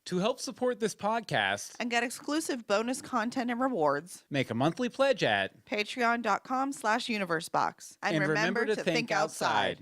To help support this podcast and get exclusive bonus content and rewards, make a monthly pledge at patreon.com/universebox. And remember to think outside.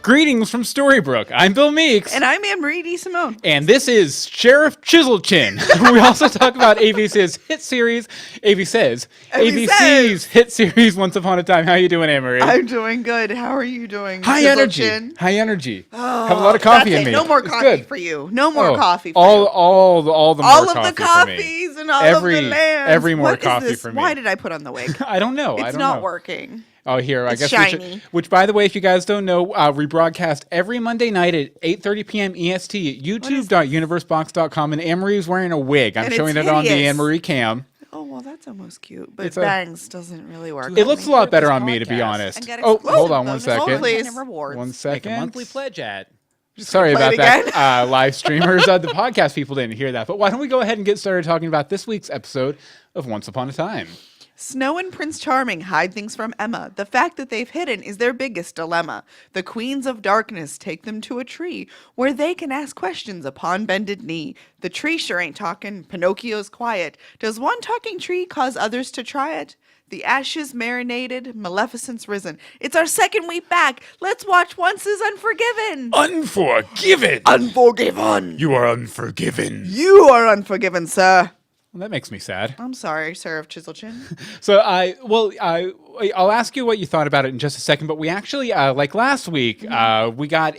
Greetings from Storybrooke. I'm Bill Meeks. And I'm DeSimone. And this is Sheriff Chiselchin. We also talk about ABC's hit series, ABC's hit series, Once Upon a Time. How you doing, Anne-Marie? I'm doing good. How are you doing? High energy. Oh, have a lot of coffee in me. No more It's coffee good. for you. No more coffee for you. All the more all coffee of the for me. coffees and all of the lands. Every more what coffee is this? for me. Why did I put on the wig? I don't know. It's not working. Oh, here, I It's guess shiny. we should. Which, by the way, if you guys don't know, we broadcast every Monday night at 8:30 p.m. EST at youtube.universebox.com, and Anne-Marie's wearing a wig. I'm And showing it's it on the hideous. Anne-Marie cam. Oh, well, that's almost cute. But bangs doesn't really work. It looks a lot better on me, to be honest. Oh, hold on one second. Please. 1 second. Make a monthly pledge ad. Just Sorry play about it that, live streamers. The podcast people didn't hear that. But why don't we go ahead and get started talking about this week's episode of Once Upon a Time. Snow and Prince Charming hide things from Emma. The fact that they've hidden is their biggest dilemma. The Queens of Darkness take them to a tree where they can ask questions upon bended knee. The tree sure ain't talking. Pinocchio's quiet. Does one talking tree cause others to try it? The ashes marinated. Maleficent's risen. It's our second week back. Let's watch Once is Unforgiven. Unforgiven! Unforgiven! You are unforgiven. You are unforgiven, sir. Well, that makes me sad. I'm sorry, Sir of Chiselchin. So I'll ask you what you thought about it in just a second. But we actually, like last week, we got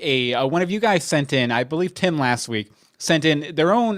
one of you guys sent in. I believe Tim last week sent in their own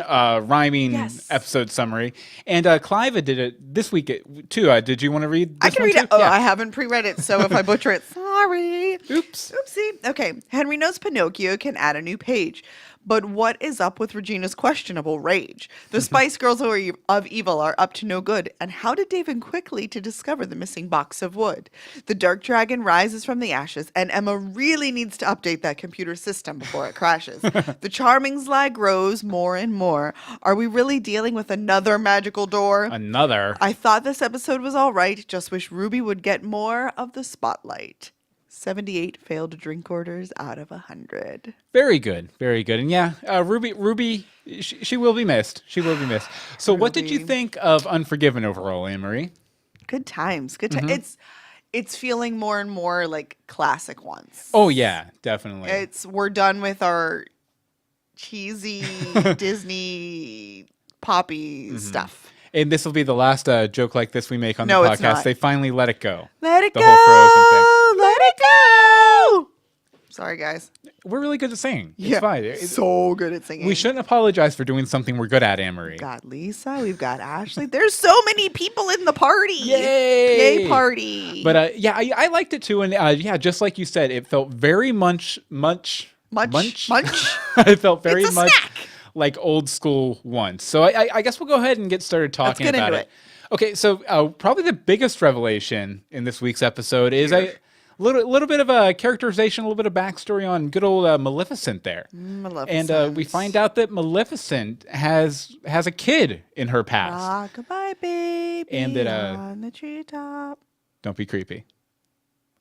rhyming episode summary, and Clive did it this week too. Did you want to read? I can read it. Oh, yeah. I haven't pre-read it, so if I butcher it, sorry. Oops. Oopsie. Okay. Henry knows Pinocchio can add a new page. But what is up with Regina's questionable rage? The Spice Girls of Evil are up to no good. And how did David quickly to discover the missing box of wood? The Dark Dragon rises from the ashes, and Emma really needs to update that computer system before it crashes. The Charming's lie grows more and more. Are we really dealing with another magical door? Another? I thought this episode was all right. Just wish Ruby would get more of the spotlight. 78 failed drink orders out of 100. Very good, very good. And yeah, Ruby, she will be missed. She will be missed. So Ruby. What did you think of Unforgiven overall, Anne-Marie? Good times. Good times. It's feeling more and more like classic ones. Oh yeah, definitely. We're done with our cheesy Disney poppy stuff. And this will be the last joke like this we make on the podcast. It's not. They finally let it go. Let it the go. Whole Frozen thing. Let it go. Sorry, guys. We're really good at singing. It's Yeah, fine. so good at singing. We shouldn't apologize for doing something we're good at, Anne-Marie. We've got Lisa. We've got Ashley. There's so many people in the party. Yay! Yay, party. But I liked it too. And just like you said, it felt very much. It felt very It's a much snack. like old school Once. So I guess we'll go ahead and get started talking about it. Okay, so probably the biggest revelation in this week's episode is a little bit of a characterization, a little bit of backstory on good old Maleficent there. Maleficent. And we find out that Maleficent has a kid in her past. Goodbye, baby. And that on the treetop. Don't be creepy.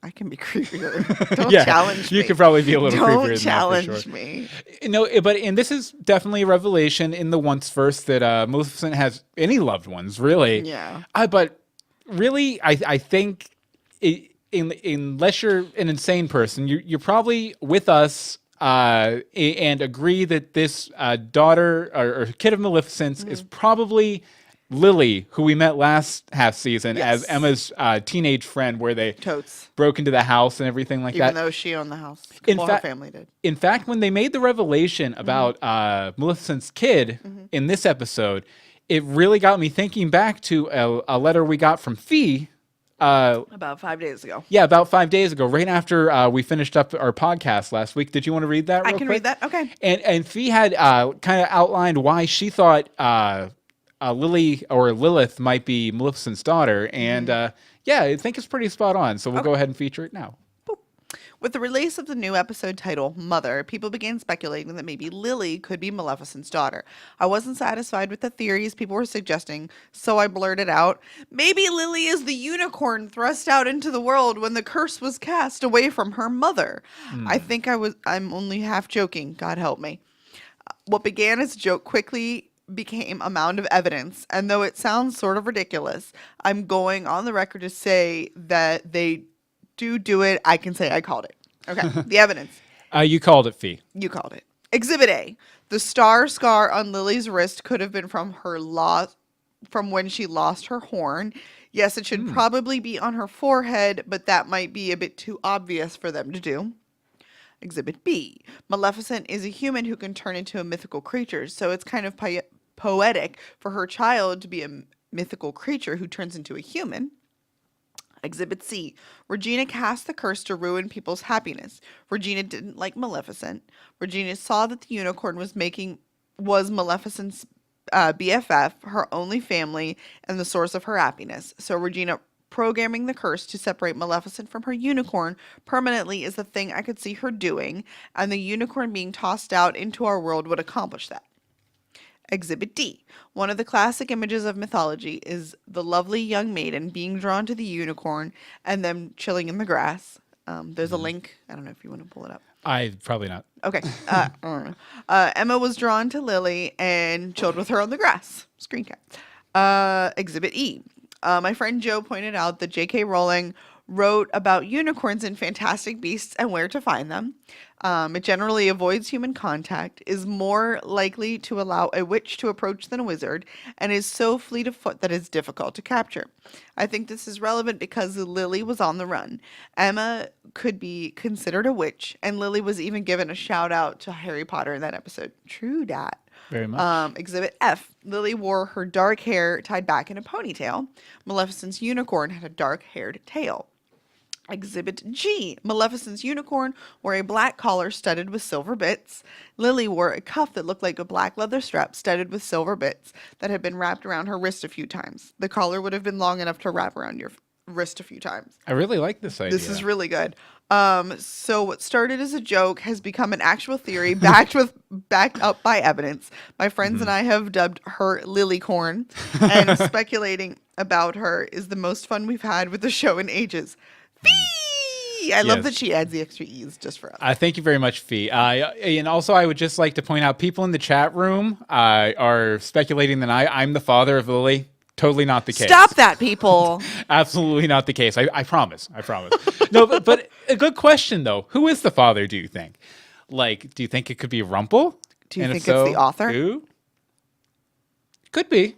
I can be creepier. Don't Yeah, challenge me. you could probably be a little creepier than that, Don't for challenge sure. me. No, and this is definitely a revelation in the Once verse that Maleficent has any loved ones, really. Yeah. But really, I think unless you're an insane person, you're probably with us and agree that this daughter or kid of Maleficent's is probably Lily, who we met last half season as Emma's teenage friend, where they broke into the house and everything like that. Even though she owned the house. Her family did. In fact, when they made the revelation about Maleficent's kid in this episode, it really got me thinking back to a letter we got from Fee. About 5 days ago. Yeah, about 5 days ago, right after we finished up our podcast last week. Did you want to read that real quick? I can read that, okay. And Fee had kind of outlined why she thought Lily or Lilith might be Maleficent's daughter. And I think it's pretty spot on. So we'll go ahead and feature it now. Boop. With the release of the new episode title, Mother, people began speculating that maybe Lily could be Maleficent's daughter. I wasn't satisfied with the theories people were suggesting, so I blurted out, maybe Lily is the unicorn thrust out into the world when the curse was cast away from her mother. I'm only half joking, God help me. What began as a joke quickly became a mound of evidence, and though it sounds sort of ridiculous, I'm going on the record to say that they do it. I can say I called it. Okay, the evidence. You called it, Fee. You called it. Exhibit A. The scar on Lily's wrist could have been from from when she lost her horn. Yes, it should probably be on her forehead, but that might be a bit too obvious for them to do. Exhibit B. Maleficent is a human who can turn into a mythical creature, so it's kind of poetic for her child to be a mythical creature who turns into a human. Exhibit C. Regina cast the curse to ruin people's happiness. Regina didn't like Maleficent. Regina saw that the unicorn was Maleficent's BFF, her only family, and the source of her happiness. So Regina programming the curse to separate Maleficent from her unicorn permanently is the thing I could see her doing, and the unicorn being tossed out into our world would accomplish that. Exhibit D. One of the classic images of mythology is the lovely young maiden being drawn to the unicorn and them chilling in the grass. There's a link. I don't know if you want to pull it up. Probably not. Okay. I don't know. Emma was drawn to Lily and chilled with her on the grass. Screen cap. Exhibit E. My friend Joe pointed out that J.K. Rowling wrote about unicorns and fantastic beasts and where to find them. It generally avoids human contact, is more likely to allow a witch to approach than a wizard, and is so fleet of foot that it's difficult to capture. I think this is relevant because Lily was on the run. Emma could be considered a witch, and Lily was even given a shout out to Harry Potter in that episode. True dat. Very much. Exhibit F. Lily wore her dark hair tied back in a ponytail. Maleficent's unicorn had a dark-haired tail. Exhibit G. Maleficent's unicorn wore a black collar studded with silver bits. Lily wore a cuff that looked like a black leather strap studded with silver bits that had been wrapped around her wrist a few times. The collar would have been long enough to wrap around your wrist a few times. I really like this idea. This is really good. So what started as a joke has become an actual theory backed up by evidence. My friends and I have dubbed her Lilycorn, and speculating about her is the most fun we've had with the show in ages. Fee! I love that she adds the extra E's just for us. Thank you very much, Fee. And also, I would just like to point out, people in the chat room are speculating that I'm the father of Lily. Totally not the case. Stop that, people. Absolutely not the case. I promise. I promise. No, but a good question, though. Who is the father, do you think? Like, do you think it could be Rumple? Do you think it's the author? Who? Could be.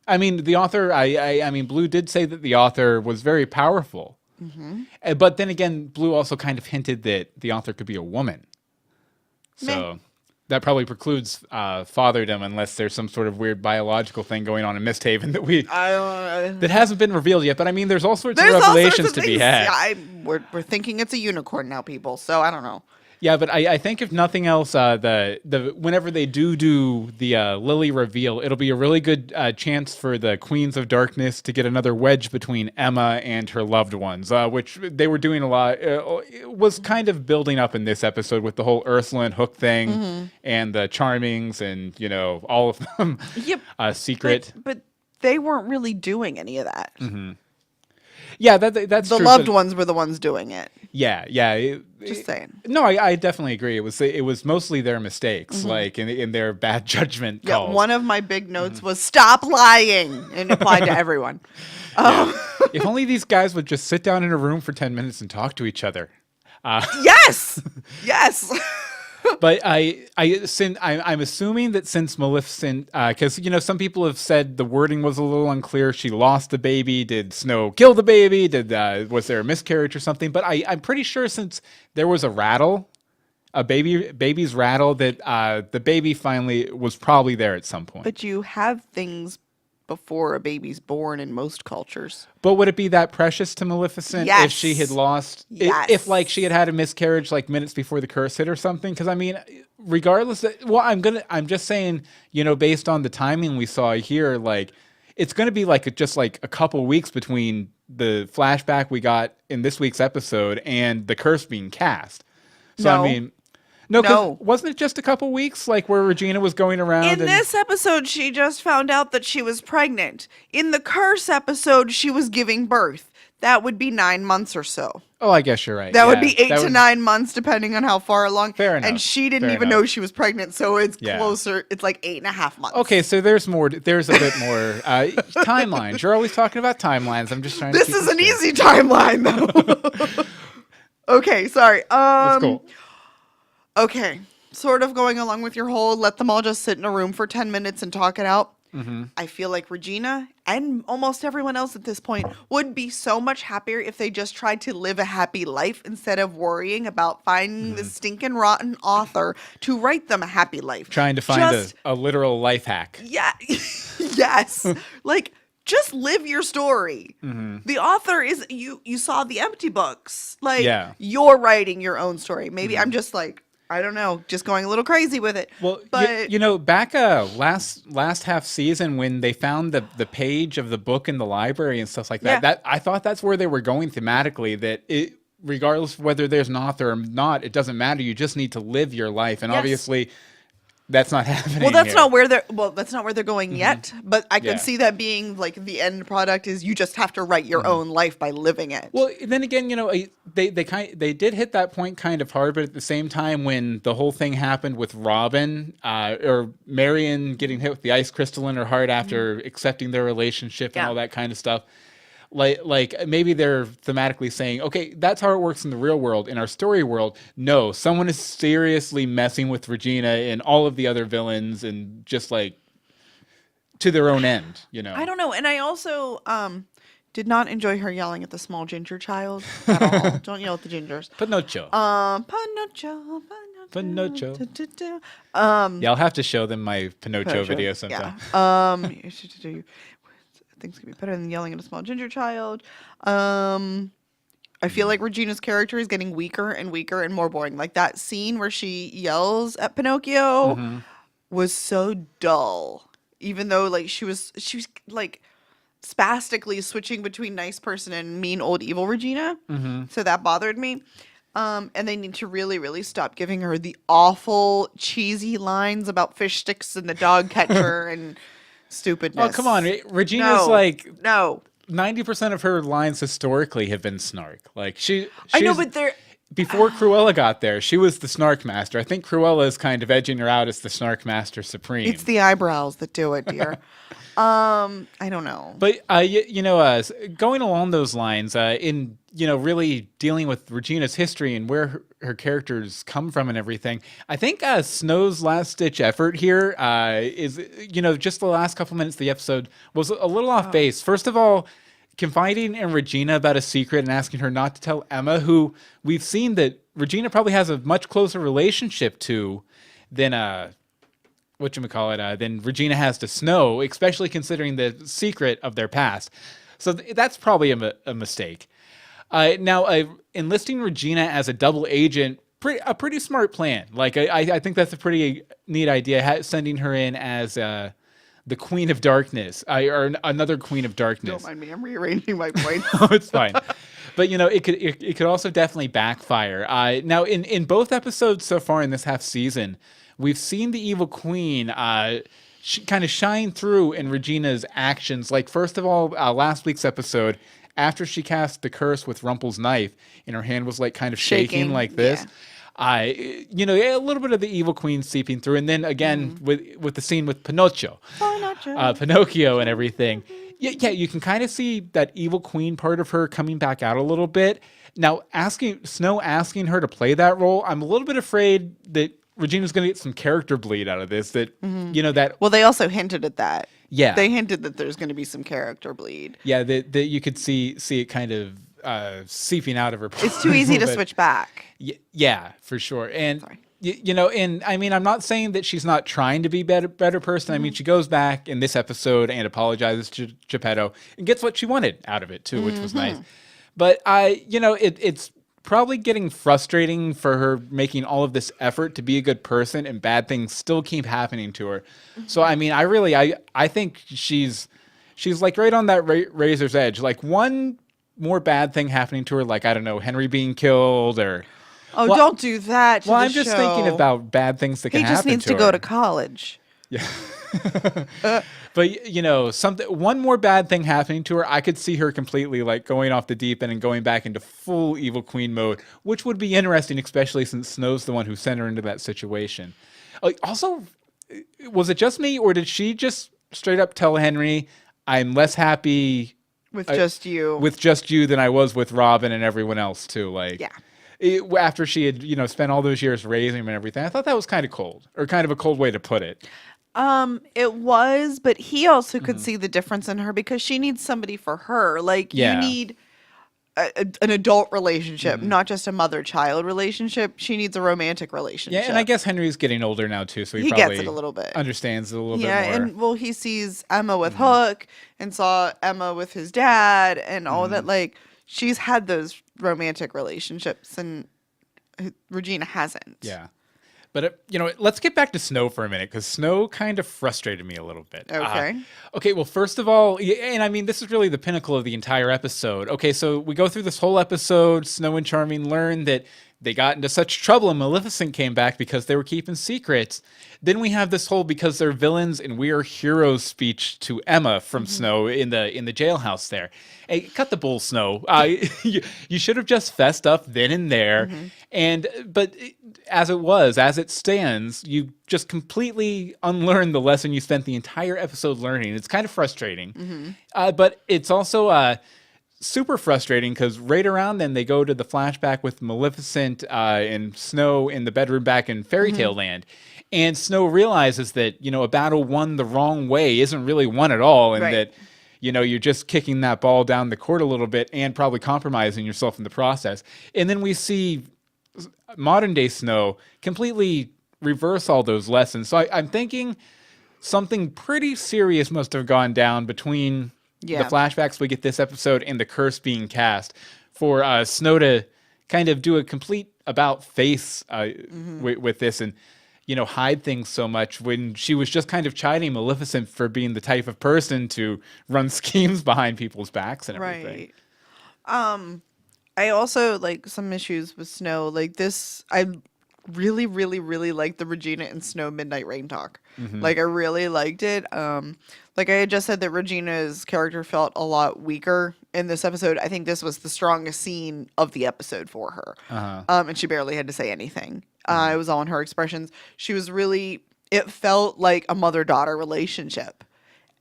I mean, the author, I mean, Blue did say that the author was very powerful. Mm-hmm. But then again, Blue also kind of hinted that the author could be a woman. So that probably precludes fatherdom unless there's some sort of weird biological thing going on in Misthaven that hasn't been revealed yet. But I mean, there's all sorts of revelations to be had. Yeah, we're thinking it's a unicorn now, people. So I don't know. Yeah, but I think if nothing else, the whenever they do the Lily reveal, it'll be a really good chance for the Queens of Darkness to get another wedge between Emma and her loved ones, which they were doing a lot. It was kind of building up in this episode with the whole Ursula and Hook thing and the Charmings and, you know, all of them. Yep. Secret. But they weren't really doing any of that. Mm-hmm. Yeah, that's the true, loved ones were the ones doing it. Yeah. Just saying. No, I definitely agree. It was mostly their mistakes, like in their bad judgment calls. Yeah, one of my big notes was stop lying, and applied to everyone. If only these guys would just sit down in a room for 10 minutes and talk to each other. Yes. But I'm assuming that since Maleficent, because you know some people have said the wording was a little unclear. She lost the baby. Did Snow kill the baby? Was there a miscarriage or something? But I'm pretty sure since there was a rattle, a baby's rattle, that the baby finally was probably there at some point. But you have things before a baby's born in most cultures. But would it be that precious to Maleficent if she had lost, if like she had a miscarriage like minutes before the curse hit or something? Because I mean, regardless, I'm just saying, you know, based on the timing we saw here, like it's going to be like just like a couple weeks between the flashback we got in this week's episode and the curse being cast. So No. I mean, no, 'cause No. wasn't it just a couple weeks like where Regina was going around? In this episode, she just found out that she was pregnant. In the curse episode, she was giving birth. That would be 9 months or so. Oh, I guess you're right. That would Yeah, be 8 that to would- 9 months, depending on how far along. Fair enough. And she didn't Fair even enough. know she was pregnant, so it's Yeah. closer. It's like 8.5 months. Okay, so there's more. There's a bit more timelines. You're always talking about timelines. I'm just trying to. This keep is an straight. easy timeline, though. Okay, sorry. That's cool. Okay, sort of going along with your whole let them all just sit in a room for 10 minutes and talk it out. I feel like Regina and almost everyone else at this point would be so much happier if they just tried to live a happy life instead of worrying about finding the stinking rotten author to write them a happy life. Trying to find Just- a literal life hack. Yeah. Yes. Like, just live your story. The author is you saw the empty books. Like, Yeah. you're writing your own story. Maybe I'm just like, I don't know, just going a little crazy with it. Well, but you know, back last half season when they found the page of the book in the library and stuff like that, Yeah. that I thought that's where they were going thematically. That it, regardless of whether there's an author or not, it doesn't matter. You just need to live your life, and Yes. obviously, that's not happening. well, that's here. not where they're going yet. But I can Yeah. see that being like the end product is you just have to write your own life by living it. Well, then again, you know, they did hit that point kind of hard, but at the same time, when the whole thing happened with Robin or Marion getting hit with the ice crystal in her heart after accepting their relationship and Yeah. all that kind of stuff, like maybe they're thematically saying, okay, that's how it works in the real world. In our story world, no, someone is seriously messing with Regina and all of the other villains, and just like to their own end, you know. I don't know. And I also did not enjoy her yelling at the small ginger child at all. Don't yell at the gingers. Pinocchio. Pinocchio. Pinocchio. Du-du-du. Yeah, I'll have to show them my Pinocchio video sometime. Yeah. Things can be better than yelling at a small ginger child. I feel like Regina's character is getting weaker and weaker and more boring. Like that scene where she yells at Pinocchio was so dull. Even though like she was like spastically switching between nice person and mean old evil Regina. So that bothered me. And they need to really, really stop giving her the awful, cheesy lines about fish sticks and the dog catcher and stupidness. Oh, come on. Regina's like No. 90% of her lines historically have been snark. Like I know, she's- but they're... before Cruella got there, she was the snark master. I think Cruella is kind of edging her out as the snark master supreme. It's the eyebrows that do it, dear. I don't know. But going along those lines, in really dealing with Regina's history and where her characters come from and everything, I think Snow's last ditch effort here is just the last couple minutes of the episode was a little off base. First of all, confiding in Regina about a secret and asking her not to tell Emma, who we've seen that Regina probably has a much closer relationship to than than Regina has to Snow, especially considering the secret of their past. So that's probably a mistake. Now, enlisting Regina as a double agent, a pretty smart plan. Like, I think that's a pretty neat idea, sending her in as the Queen of Darkness, or another Queen of Darkness. Don't mind me. I'm rearranging my points. Oh, it's fine. But it could also definitely backfire. Now, in both episodes so far in this half season, we've seen the evil queen kind of shine through in Regina's actions. Like, first of all, last week's episode, after she cast the curse with Rumpel's knife, and her hand was like kind of shaking like this. Yeah. A little bit of the evil queen seeping through, and then again with the scene with Pinocchio, Pinocchio, and everything. Yeah, you can kind of see that evil queen part of her coming back out a little bit. Now, Snow asking her to play that role, I'm a little bit afraid that Regina's going to get some character bleed out of this. That that. Well, they also hinted at that. Yeah, They hinted that there's going to be some character bleed. Yeah, that you could see it kind of seeping out of her. It's too easy to But- switch back. Yeah, for sure. And Sorry. and I mean, I'm not saying that she's not trying to be better person. I mean, she goes back in this episode and apologizes to Geppetto and gets what she wanted out of it too, which was nice. But it's probably getting frustrating for her making all of this effort to be a good person and bad things still keep happening to her. So I mean, I think she's she's like right on that razor's edge. Like one more bad thing happening to her, like I don't know, Henry being killed or. Oh, Well, don't do that to well, the I'm just show. thinking about bad things that can He happen just needs to to go her. to college. Yeah. But you know, one more bad thing happening to her, I could see her completely like going off the deep end and going back into full evil queen mode, which would be interesting, especially since Snow's the one who sent her into that situation. Also, was it just me, or did she just straight up tell Henry, "I'm less happy With just you. with just you than I was with Robin and everyone else too"? Like, Yeah. after she had spent all those years raising him and everything, I thought that was kind of cold, or kind of a cold way to put it. It was, but he also Mm-hmm. could see the difference in her because she needs somebody for her. Like, you Yeah. need an adult relationship, not just a mother-child relationship. She needs a romantic relationship. Yeah, and I guess Henry's getting older now too, so he He gets probably it a little bit. understands it a little Yeah, bit more. and well, he sees Emma with Hook and saw Emma with his dad and all that. Like, she's had those romantic relationships, and Regina hasn't. Yeah. But, let's get back to Snow for a minute, because Snow kind of frustrated me a little bit. Okay. Okay, well, first of all, and I mean, this is really the pinnacle of the entire episode. Okay, so we go through this whole episode. Snow and Charming learn that they got into such trouble and Maleficent came back because they were keeping secrets. Then we have this whole because they're villains and we are heroes speech to Emma from Snow in the jailhouse there. Hey, cut the bull, Snow. You should have just fessed up then and there. But as it stands, you just completely unlearned the lesson you spent the entire episode learning. It's kind of frustrating. But it's also super frustrating because right around then they go to the flashback with Maleficent and Snow in the bedroom back in Fairy Tale Land. And Snow realizes that, a battle won the wrong way isn't really won at all. And Right. that, you're just kicking that ball down the court a little bit and probably compromising yourself in the process. And then we see modern day Snow completely reverse all those lessons. So I'm thinking something pretty serious must have gone down between the flashbacks we get this episode and the curse being cast for Snow to kind of do a complete about face with this and hide things so much when she was just kind of chiding Maleficent for being the type of person to run schemes behind people's backs and everything. Right. I also like some issues with Snow. Like this, I really, really, really liked the Regina and Snow Midnight Rain talk. Like I really liked it. Like I had just said that Regina's character felt a lot weaker in this episode. I think this was the strongest scene of the episode for her. And she barely had to say anything. It was all in her expressions. She was really, it felt like a mother-daughter relationship.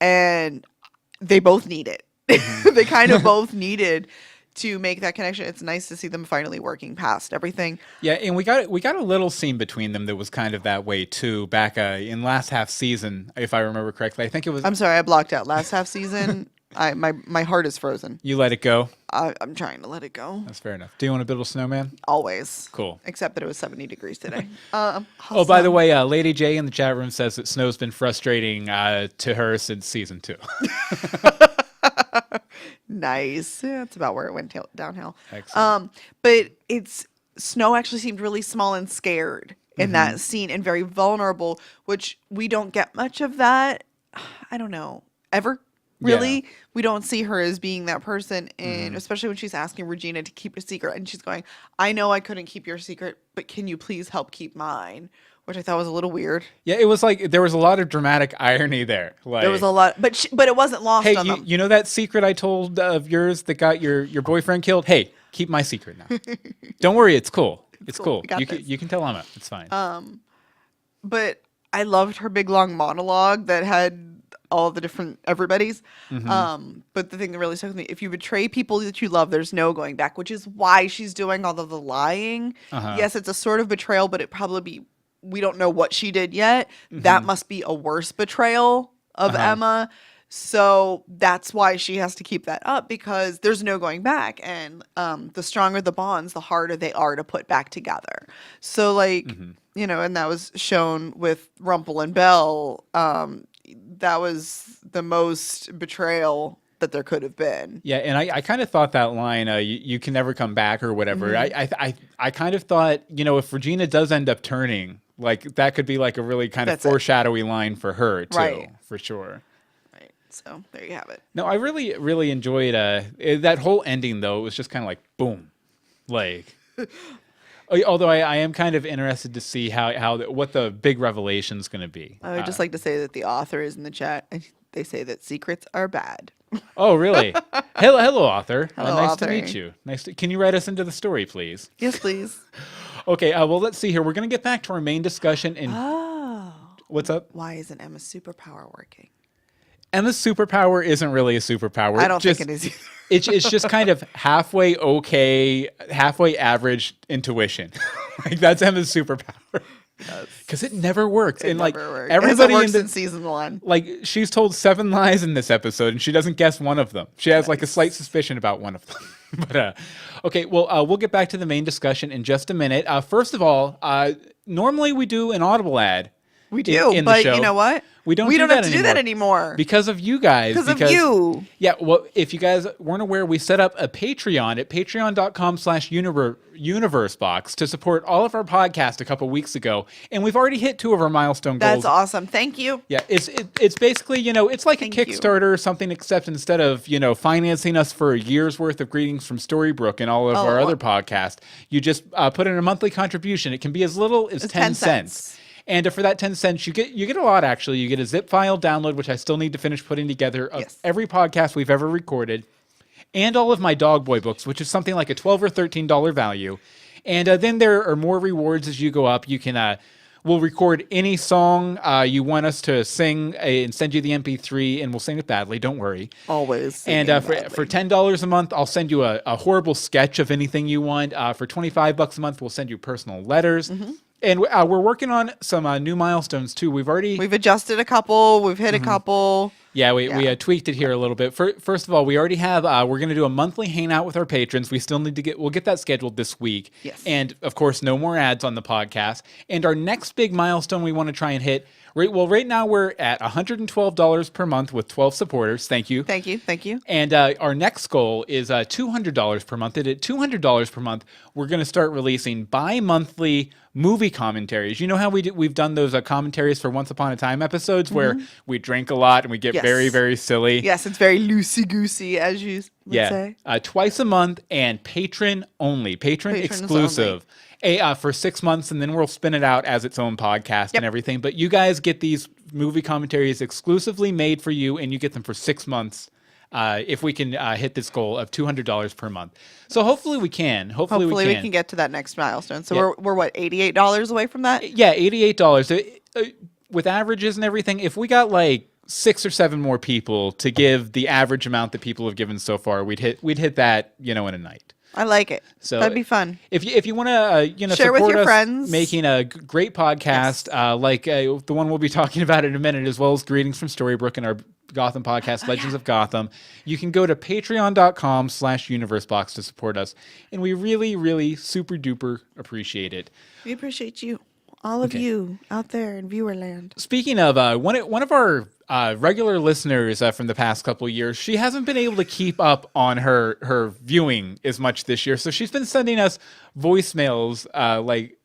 And they both need it. They kind of both needed to make that connection. It's nice to see them finally working past everything. Yeah, and we got a little scene between them that was kind of that way too back in last half season, if I remember correctly. I think it was. I'm sorry, I blocked out last half season. My heart is frozen. You let it go. I'm trying to let it go. That's fair enough. Do you want to build a snowman? Always. Cool. Except that it was 70 degrees today. Oh, by the way, Lady J in the chat room says that Snow's been frustrating to her since season 2. Nice. Yeah, that's about where it went downhill. Excellent. But Snow actually seemed really small and scared in that scene and very vulnerable, which we don't get much of that. I don't know, ever. Really, Yeah. we don't see her as being that person, and especially when she's asking Regina to keep a secret, and she's going, "I know I couldn't keep your secret, but can you please help keep mine?" Which I thought was a little weird. Yeah, it was like there was a lot of dramatic irony there. Like, There was a lot, but it wasn't lost hey, on them. you know that secret I told of yours that got your boyfriend killed? Hey, keep my secret now. Don't worry, it's cool. It's cool. cool. We got You can tell Emma. It's fine. But I loved her big long monologue that had all the different everybody's. But the thing that really stuck with me, if you betray people that you love, there's no going back, which is why she's doing all of the lying. Yes, it's a sort of betrayal, but it probably be, we don't know what she did yet. That must be a worse betrayal of Emma. So that's why she has to keep that up, because there's no going back. And the stronger the bonds, the harder they are to put back together. So like, and that was shown with Rumple and Belle. That was the most betrayal that there could have been. Yeah, and I kind of thought that line, you can never come back or whatever. I kind of thought, if Regina does end up turning, like that could be like a really kind of That's it. foreshadowy line for her too, Right. for sure. right. So there you have it. No, I really, really enjoyed that whole ending, though. It was just kind of like, boom. Like, although I am kind of interested to see what the big revelation is going to be. I would just like to say that the author is in the chat. And they say that secrets are bad. Oh, really? Hello, author. Hello, nice author. to meet you. Can you write us into the story, please? Yes, please. Okay, well, let's see here. We're going to get back to our main discussion. And Oh. what's up? Why isn't Emma's superpower working? Emma's superpower isn't really a superpower. I don't think it is either. It's just kind of halfway okay, halfway average intuition. Like, that's Emma's superpower. Because it never works. And like Never worked. everybody it hasn't worked in since season 1. like she's told 7 lies in this episode and she doesn't guess one of them. She has like a slight suspicion about one of them. But okay, well, we'll get back to the main discussion in just a minute. First of all, normally we do an Audible ad. We do, in the but show. You know what? We don't have to do that anymore. Because of you guys. Because of you. Yeah, well, if you guys weren't aware, we set up a Patreon at patreon.com/universebox to support all of our podcasts a couple weeks ago. And we've already hit 2 of our milestone goals. That's awesome. Thank you. Yeah, it's basically, it's like Thank a Kickstarter or something, except instead of, financing us for a year's worth of greetings from Storybrooke and all of our other podcasts, you just put in a monthly contribution. It can be as little as 10 cents. And for that 10 cents, you get a lot, actually. You get a zip file download, which I still need to finish putting together, of every podcast we've ever recorded, and all of my Dog Boy books, which is something like a $12 or $13 value. And then there are more rewards as you go up. You can we'll record any song you want us to sing and send you the MP3, and we'll sing it badly. Don't worry. Always. And for $10 a month, I'll send you a horrible sketch of anything you want. For $25 a month, we'll send you personal letters. Mm-hmm. And we're working on some new milestones, too. We've adjusted a couple. We've hit a couple. Yeah, we tweaked it here a little bit. First of all, we already have, we're going to do a monthly hangout with our patrons. We still need to we'll get that scheduled this week. Yes. And, of course, no more ads on the podcast. And our next big milestone we want to try and hit, right now we're at $112 per month with 12 supporters. Thank you. Thank you. And our next goal is $200 per month. And at $200 per month, we're going to start releasing bi-monthly movie commentaries. You know how we've done those commentaries for Once Upon a Time episodes where we drink a lot and we get very, very silly. Yes, it's very loosey-goosey, as you would say. Twice a month and patron only. Patron exclusive. For 6 months, and then we'll spin it out as its own podcast and everything. But you guys get these movie commentaries exclusively made for you, and you get them for 6 months if we can hit this goal of $200 per month. So hopefully we can. Hopefully we can get to that next milestone. So we're what, $88 away from that? Yeah, $88. With averages and everything, if we got like 6 or 7 more people to give the average amount that people have given so far, we'd hit that, in a night. I like it. So that'd be fun. If you want to, share support with your us friends, making a great podcast, like the one we'll be talking about in a minute, as well as greetings from Storybrooke and our Gotham podcast, Legends of Gotham, you can go to patreon.com/universebox to support us, and we really, really super duper appreciate it. We appreciate you. All of you out there in viewerland. Speaking of one of our regular listeners from the past couple of years, she hasn't been able to keep up on her viewing as much this year, so she's been sending us voicemails.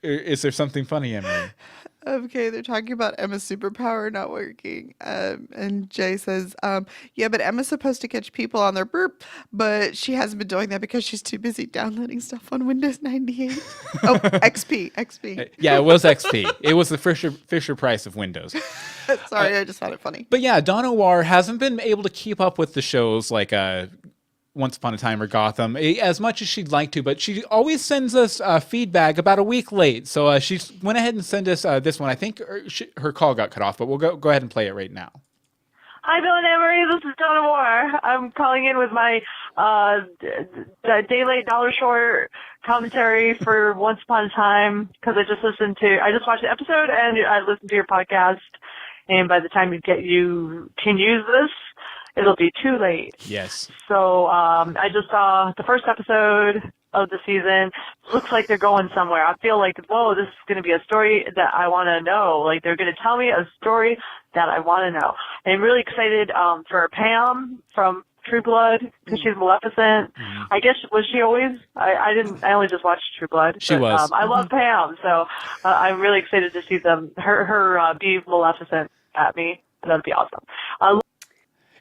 Is there something funny, Emily? Okay, they're talking about Emma's superpower not working. And Jay says, yeah, but Emma's supposed to catch people on their burp, but she hasn't been doing that because she's too busy downloading stuff on Windows 98. Oh, XP. Yeah, it was XP. It was the Fisher Price of Windows. Sorry, I just found it funny. But yeah, Donna War hasn't been able to keep up with the shows like Once Upon a Time or Gotham as much as she'd like to, but she always sends us feedback about a week late. So she went ahead and sent us this one. I think her call got cut off, but we'll go ahead and play it right now. Hi, Bill and Emery. This is Donna Moore. I'm calling in with my day late, dollar short commentary for Once Upon a Time because I just watched the episode and I listened to your podcast. And by the time you can use this, it'll be too late. Yes. So I just saw the first episode of the season. Looks like they're going somewhere. I feel like, whoa, this is going to be a story that I want to know. Like, they're going to tell me a story that I want to know. And I'm really excited for Pam from True Blood because she's Maleficent. Mm-hmm. I guess, was she always? I only just watched True Blood. She was. I love Pam, so I'm really excited to see her be Maleficent at me. That'd be awesome.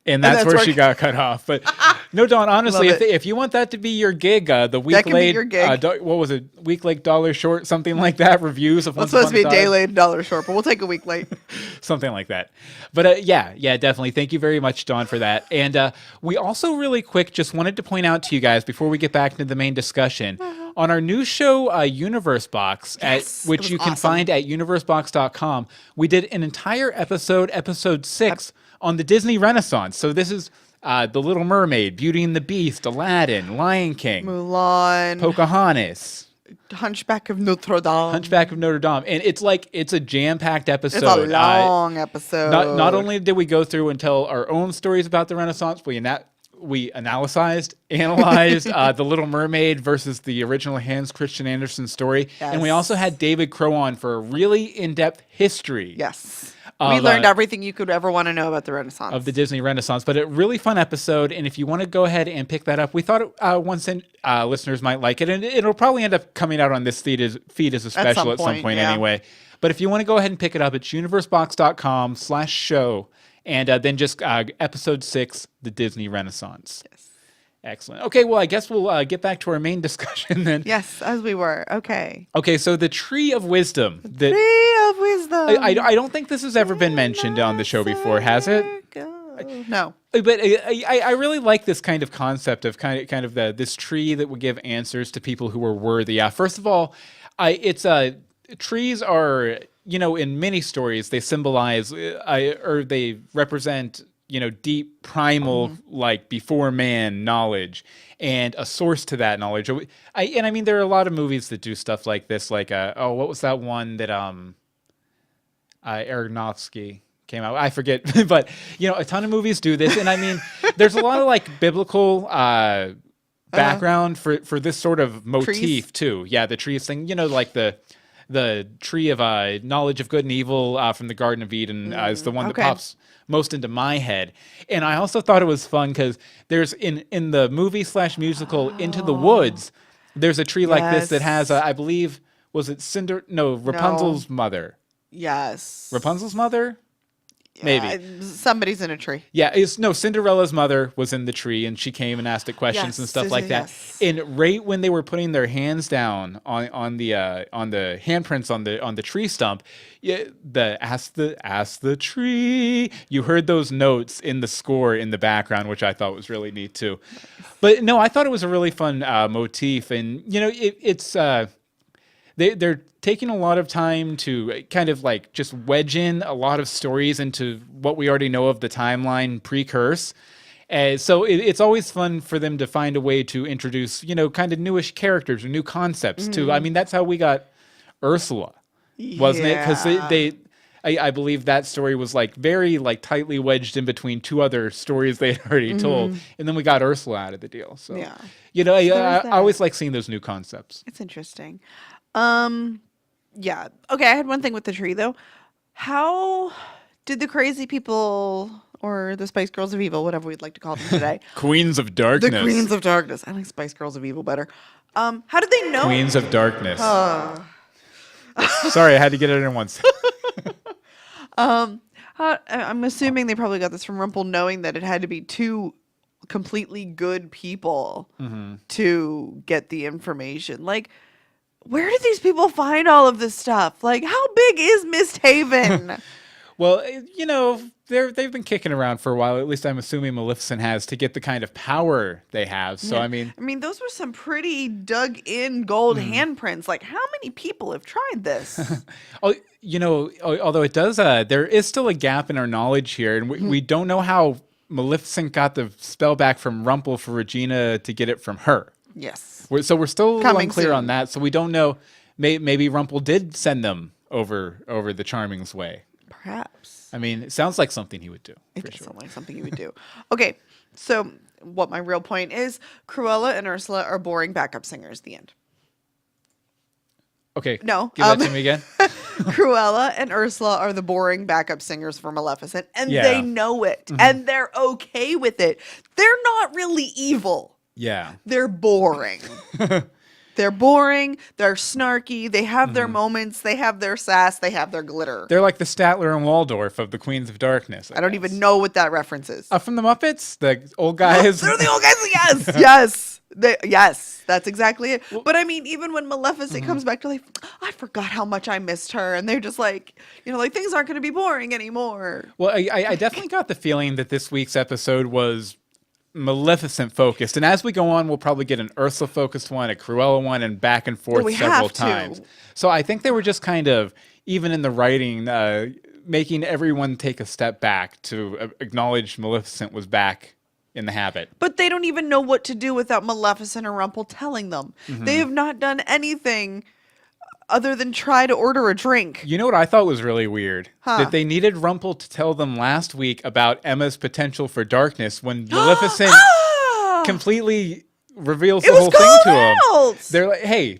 And that's where she got cut off. But no, Dawn, honestly, if you want that to be your gig, the week late, what was it? Week late, dollar short, something like that. Reviews of It's supposed to be a day late, dollar short, but we'll take a week late. Something like that. But yeah, definitely. Thank you very much, Dawn, for that. And we also really quick just wanted to point out to you guys before we get back into the main discussion on our new show, Universe Box, which you can find at universebox.com. We did an entire episode 6 on the Disney Renaissance. So this is The Little Mermaid, Beauty and the Beast, Aladdin, Lion King, Mulan, Pocahontas, Hunchback of Notre Dame. And it's a jam-packed episode. It's a long episode. Not only did we go through and tell our own stories about the Renaissance, we analyzed The Little Mermaid versus the original Hans Christian Andersen story. Yes. And we also had David Crow on for a really in-depth history. Yes. We learned everything you could ever want to know about the Renaissance. Of the Disney Renaissance. But a really fun episode. And if you want to go ahead and pick that up, we thought listeners might like it. And it'll probably end up coming out on this feed as a special at some point anyway. But if you want to go ahead and pick it up, it's universebox.com/show. And then just episode 6, the Disney Renaissance. Yes. Excellent. Okay, well, I guess we'll get back to our main discussion then. Yes, as we were. Okay. Okay, so the Tree of Wisdom. Tree of Wisdom. I don't think this has ever been mentioned on the show before, has it? No. But I really like this kind of concept of kind of this tree that would give answers to people who are worthy. First of all, trees are, in many stories, they symbolize or they represent, deep primal, like before man knowledge and a source to that knowledge. I mean, there are a lot of movies that do stuff like this, like, what was that one that Aronofsky came out? I forget, but, a ton of movies do this. And I mean, there's a lot of like biblical background for this sort of motif trees? Too. Yeah, the trees thing, like the tree of knowledge of good and evil from the Garden of Eden is the one that pops most into my head. And I also thought it was fun because there's in the movie / musical Into the Woods, there's a tree like this that has, I believe, was it Rapunzel's mother? Yes. Rapunzel's mother? Maybe. Somebody's in a tree. Yeah, Cinderella's mother was in the tree, and she came and asked it questions and stuff like that. Yes. And right when they were putting their hands down on the handprints on the tree stump, ask the tree. You heard those notes in the score in the background, which I thought was really neat too. But no, I thought it was a really fun motif, and it's they're taking a lot of time to kind of like just wedge in a lot of stories into what we already know of the timeline pre-curse. So it's always fun for them to find a way to introduce, kind of newish characters or new concepts too. I mean, that's how we got Ursula, wasn't it? Because I believe that story was like very like tightly wedged in between two other stories they had already told. And then we got Ursula out of the deal. So, I always like seeing those new concepts. It's interesting. Yeah. Okay, I had one thing with the tree, though. How did the crazy people, or the Spice Girls of Evil, whatever we'd like to call them today. Queens of Darkness. The Queens of Darkness. I like Spice Girls of Evil better. How did they know? Queens of Darkness. Sorry, I had to get it in once. I'm assuming they probably got this from Rumple, knowing that it had to be two completely good people to get the information. Like, where did these people find all of this stuff? Like, how big is Mist Haven? Well, they've been kicking around for a while. At least I'm assuming Maleficent has, to get the kind of power they have. So, I mean, those were some pretty dug-in gold handprints. Like, how many people have tried this? Although it does, there is still a gap in our knowledge here, and we don't know how Maleficent got the spell back from Rumple for Regina to get it from her. Yes. So we're still a little unclear soon on that. So we don't know. Maybe Rumple did send them over the Charming's way. Perhaps. I mean, it sounds like something he would do. It does sound like something he would do. Okay, so what my real point is, Cruella and Ursula are boring backup singers. The end. Okay. No. Give that to me again. Cruella and Ursula are the boring backup singers for Maleficent, and they know it, and they're okay with it. They're not really evil. Yeah. They're boring. They're boring. They're snarky. They have their moments. They have their sass. They have their glitter. They're like the Statler and Waldorf of the Queens of Darkness. I don't even know what that reference is. From the Muppets, the old guys. They're the old guys. Yes, yes, yes. That's exactly it. But I mean, even when Maleficent comes back to life, I forgot how much I missed her, and they're just like, like things aren't going to be boring anymore. Well, I definitely got the feeling that this week's episode was Maleficent focused, and as we go on, we'll probably get an Ursula focused one, a Cruella one, and back and forth several times. So I think they were just kind of, even in the writing, making everyone take a step back to acknowledge Maleficent was back in the habit. But they don't even know what to do without Maleficent or Rumple telling them. They have not done anything other than try to order a drink. You know what I thought was really weird? Huh. That they needed Rumple to tell them last week about Emma's potential for darkness when Maleficent completely reveals the whole thing to them. They're like, hey,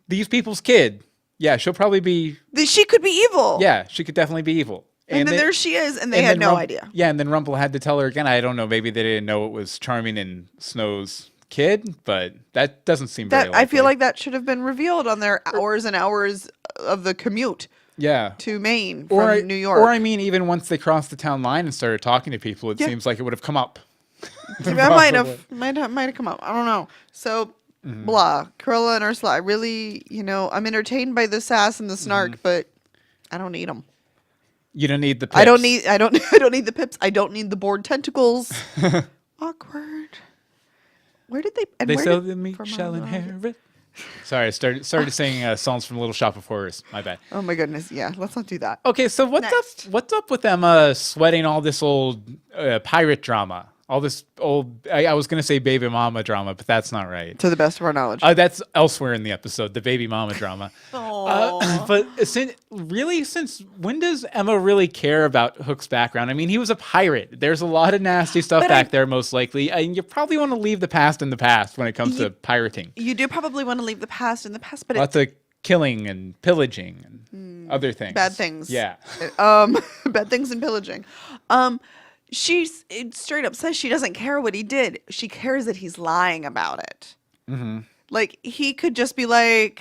these people's kid. Yeah, she'll probably be... She could be evil. Yeah, she could definitely be evil. And then there she is, and they had no idea. Yeah, and then Rumple had to tell her again. I don't know, maybe they didn't know it was Charming and Snow's kid, but that doesn't seem very likely. I feel like that should have been revealed on their hours and hours of the commute. Yeah. To Maine from New York. Or I mean, even once they crossed the town line and started talking to people, it seems like it would have come up. That might have come up. I don't know. So blah. Cruella and Ursula. I really, I'm entertained by the sass and the snark, but I don't need them. You don't need the pips. I don't need the pips. I don't need the bored tentacles. Awkward. Where did they sell the meat shall inherit. Sorry, I started singing songs from Little Shop of Horrors. My bad. Oh my goodness. Yeah, let's not do that. Okay, so what's up with Emma sweating all this old pirate drama? All this old, I was going to say baby mama drama, but that's not right. To the best of our knowledge. That's elsewhere in the episode, the baby mama drama. But since when does Emma really care about Hook's background? I mean, he was a pirate. There's a lot of nasty stuff back there, most likely. And you probably want to leave the past in the past when it comes to pirating. You do probably want to leave the past in the past, but lots of killing and pillaging and other things. Bad things. Yeah. Bad things and pillaging. She straight up says she doesn't care what he did. She cares that he's lying about it. Mm-hmm. Like, he could just be like,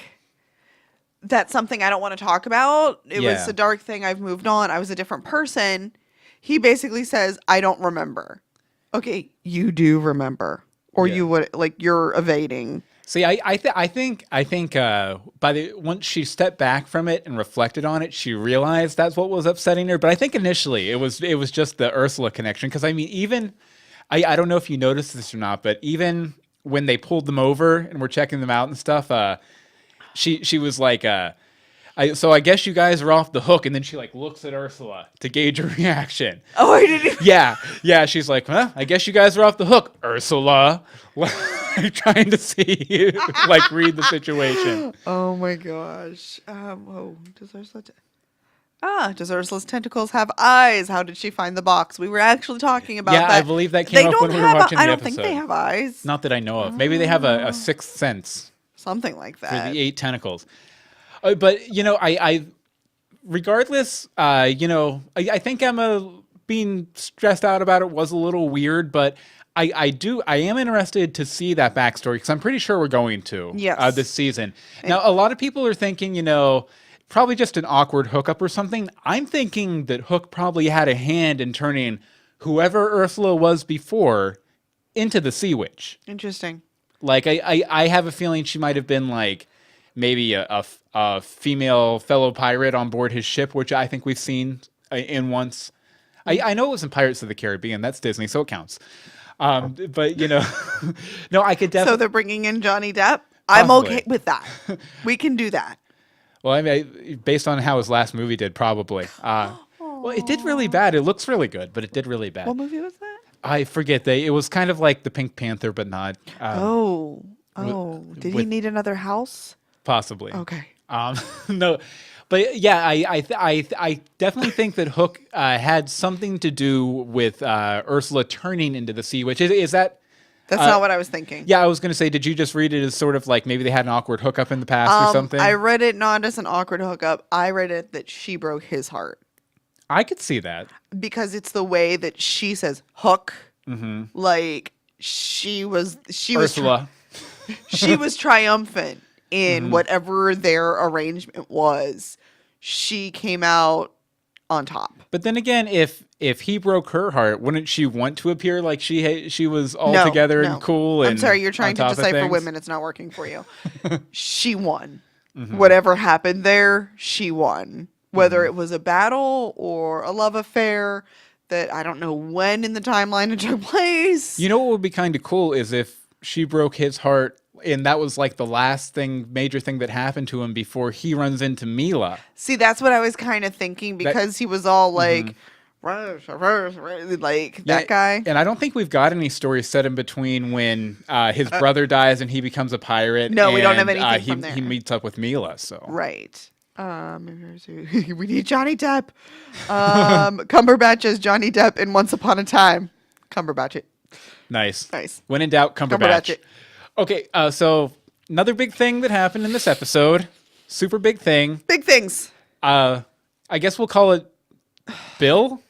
that's something I don't want to talk about. It was a dark thing. I've moved on. I was a different person. He basically says, I don't remember. Okay, you do remember. Or you would, you're evading. See, I think once she stepped back from it and reflected on it, she realized that's what was upsetting her. But I think initially it was just the Ursula connection. Because I mean, even I don't know if you noticed this or not, but even when they pulled them over and were checking them out and stuff, she was like, so I guess you guys are off the hook. And then she looks at Ursula to gauge her reaction. Oh, I didn't. Yeah. She's like, huh? I guess you guys are off the hook, Ursula. Trying to see, read the situation. Oh my gosh. Does Ursula's tentacles have eyes? How did she find the box? We were actually talking about that. Yeah, I believe that came up when we were watching the episode. I don't think they have eyes. Not that I know of. Maybe they have a sixth sense. Something like that. For the 8 tentacles. But, I regardless, I think Emma being stressed out about it was a little weird, but I am interested to see that backstory because I'm pretty sure we're going to this season. Now, a lot of people are thinking, probably just an awkward hookup or something. I'm thinking that Hook probably had a hand in turning whoever Ursula was before into the Sea Witch. Interesting. I have a feeling she might have been maybe a female fellow pirate on board his ship, which I think we've seen in once. I know it was in Pirates of the Caribbean. That's Disney, so it counts. But no, I could definitely. So they're bringing in Johnny Depp. I'm okay with that. We can do that. Well, I mean, based on how his last movie did, probably. Well, it did really bad. It looks really good, but it did really bad. What movie was that? I forget. It was kind of like the Pink Panther, but not. Did he need another house? Possibly. Okay. No. But yeah, I definitely think that Hook had something to do with Ursula turning into the Sea Witch. Is that? That's not what I was thinking. Yeah, I was going to say, did you just read it as sort of maybe they had an awkward hookup in the past or something? I read it not as an awkward hookup. I read it that she broke his heart. I could see that. Because it's the way that she says Hook. Mm-hmm. She was Ursula. She was triumphant in whatever their arrangement was. She came out on top. But then again, if he broke her heart, wouldn't she want to appear like she was all No, together no. and cool? And I'm sorry, you're trying on to top of decipher things? women. It's not working for you. She won. Whatever happened there, she won. Whether it was a battle or a love affair that I don't know when in the timeline it took place. You know what would be kind of cool is if she broke his heart and that was like the last major thing that happened to him before he runs into Mila. See, that's what I was kind of thinking because he was all like, like that guy. And I don't think we've got any stories set in between when his brother dies and he becomes a pirate. No, we don't have and, anything from there. He meets up with Mila, so. Right. We need Johnny Depp. Cumberbatch as Johnny Depp in Once Upon a Time. Cumberbatch it. Nice. Nice. When in doubt, Cumberbatch. it. Okay, so another big thing that happened in this episode. Super big thing. Big things. I guess we'll call it Bill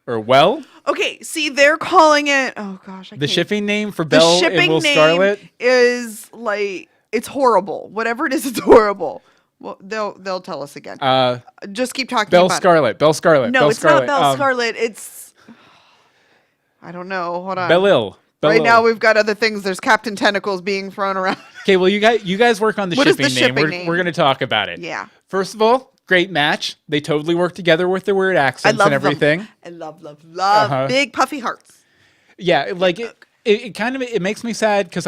or Well. Okay, see, they're calling it. Oh gosh, I The can't. shipping name for The Belle and shipping Will name Scarlet. is like it's horrible. Whatever it is, it's horrible. Well, they'll tell us again. Just keep talking Belle about Scarlet. Belle Scarlet. it. No, Belle it's Scarlet. not Belle Scarlet. It's I don't know. Hold on. Belle-Il. Right Belle-Il. now we've got other things. There's Captain Tentacles being thrown around. Okay, well, you guys work on the What is shipping the name. shipping name? We're going to talk about it. Yeah. First of all, great match. They totally work together with their weird I accents love and everything. them. I love Uh-huh. big puffy hearts. Yeah, like it kind of it makes me sad because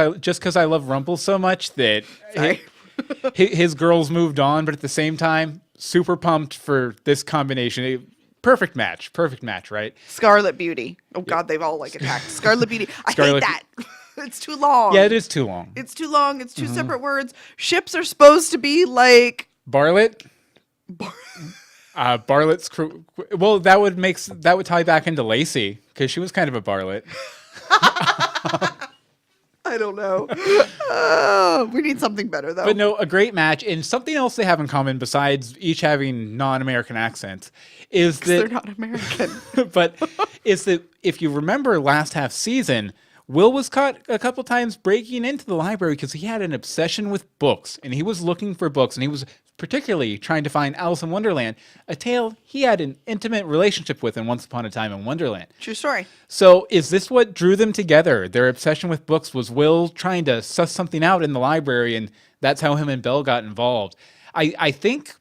I love Rumple so much that Sorry. his girls moved on, but at the same time, super pumped for this combination. Perfect match, right? Scarlet Beauty. Oh God, they've all like attacked Scarlet Beauty. I Scarlet hate that. It's too long. Yeah, it is too long. It's too long. It's two separate words. Ships are supposed to be like Bartlett. Bartlett's crew. Well, that would tie back into Lacey because she was kind of a Bartlett. I don't know. We need something better though. But no, a great match, and something else they have in common besides each having non-American accents is they're that. not American. But is that if you remember last half season, Will was caught a couple times breaking into the library because he had an obsession with books, and he was looking for books, and he was particularly trying to find Alice in Wonderland, a tale he had an intimate relationship with in Once Upon a Time in Wonderland. True story. So is this what drew them together? Their obsession with books was Will trying to suss something out in the library, and that's how him and Belle got involved. I think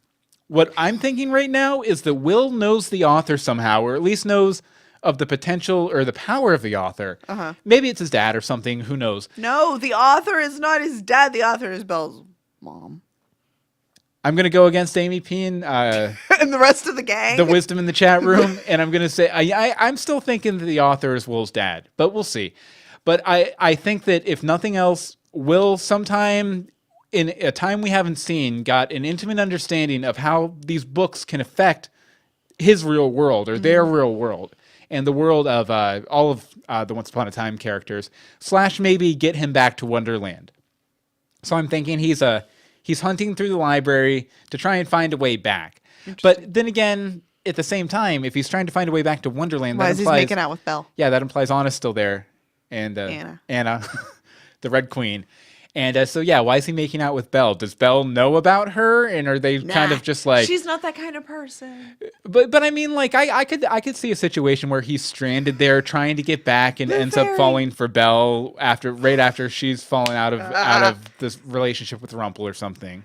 what I'm thinking right now is that Will knows the author somehow, or at least knows of the potential or the power of the author. Maybe it's his dad or something. Who knows? No, the author is not his dad. The author is Belle's mom. I'm going to go against Amy P and And the rest of the gang. the wisdom in the chat room, and I'm going to say I'm still thinking that the author is Will's dad, but we'll see. But I think that if nothing else, Will sometime in a time we haven't seen got an intimate understanding of how these books can affect his real world or their real world and the world of all of the Once Upon a Time characters, / maybe get him back to Wonderland. So I'm thinking he's hunting through the library to try and find a way back. But then again, at the same time, if he's trying to find a way back to Wonderland, Why that is he implies making out with Belle? yeah, that implies Anna's still there, and Anna, the Red Queen. And so yeah, why is he making out with Belle? Does Belle know about her, and are they kind of just like? She's not that kind of person. But I mean, like I could see a situation where he's stranded there trying to get back and ends up falling for Belle right after she's fallen out of this relationship with Rumple or something.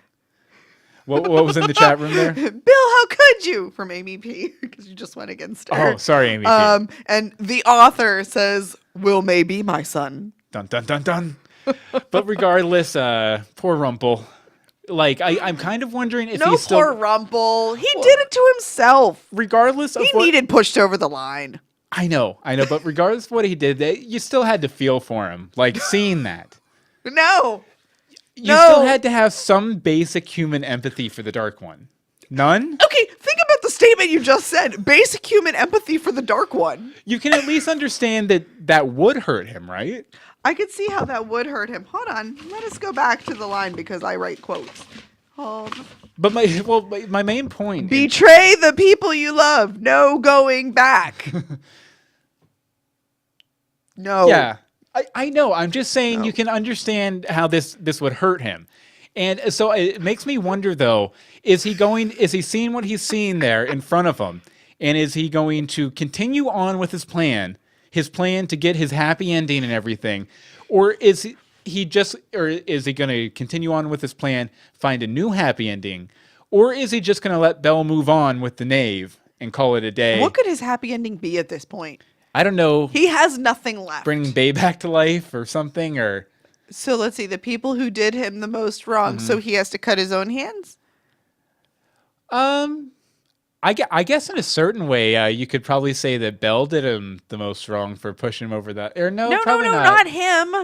What was in the chat room there? Bill, how could you? From Amy P. Because you just went against her. Oh, sorry, Amy. P. And the author says, Will may be my son. Dun dun dun dun. But regardless, poor Rumple. Like I'm kind of wondering if No, he's still. poor Rumple. He did it to himself. Regardless of He what needed pushed over the line. I know, but regardless of what he did, you still had to feel for him. Like seeing that. No. You still had to have some basic human empathy for the Dark One. None? Okay, think about the statement you just said. Basic human empathy for the Dark One. You can at least understand that would hurt him, right? I could see how that would hurt him. Hold on. Let us go back to the line because I write quotes. Hold. But my main point. Betray the people you love. No going back. No. Yeah. I know. I'm just saying No. you can understand how this would hurt him. And so it makes me wonder, though, is he seeing what he's seeing there in front of him? And is he going to continue on with his plan to get his happy ending and everything? Or is he going to continue on with his plan, find a new happy ending? Or is he just going to let Belle move on with the knave and call it a day? What could his happy ending be at this point? I don't know. He has nothing left. Bring Bay back to life or something, or... So let's see, the people who did him the most wrong, so he has to cut his own hands? I guess in a certain way, you could probably say that Belle did him the most wrong for pushing him over that. Or no, probably not him.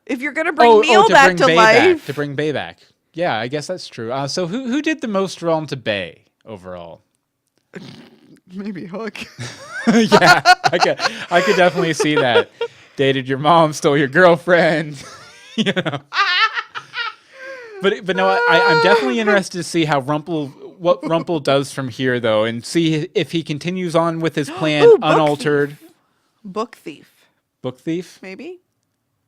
If you're going to bring Neil back to life. To bring Bay back. Yeah, I guess that's true. So who did the most wrong to Bay overall? Maybe Hook. Yeah, I could definitely see that. Dated your mom, stole your girlfriend. You know. But no, I'm definitely interested to see how what Rumple does from here, though, and see if he continues on with his plan unaltered. Book thief. Book thief? Maybe?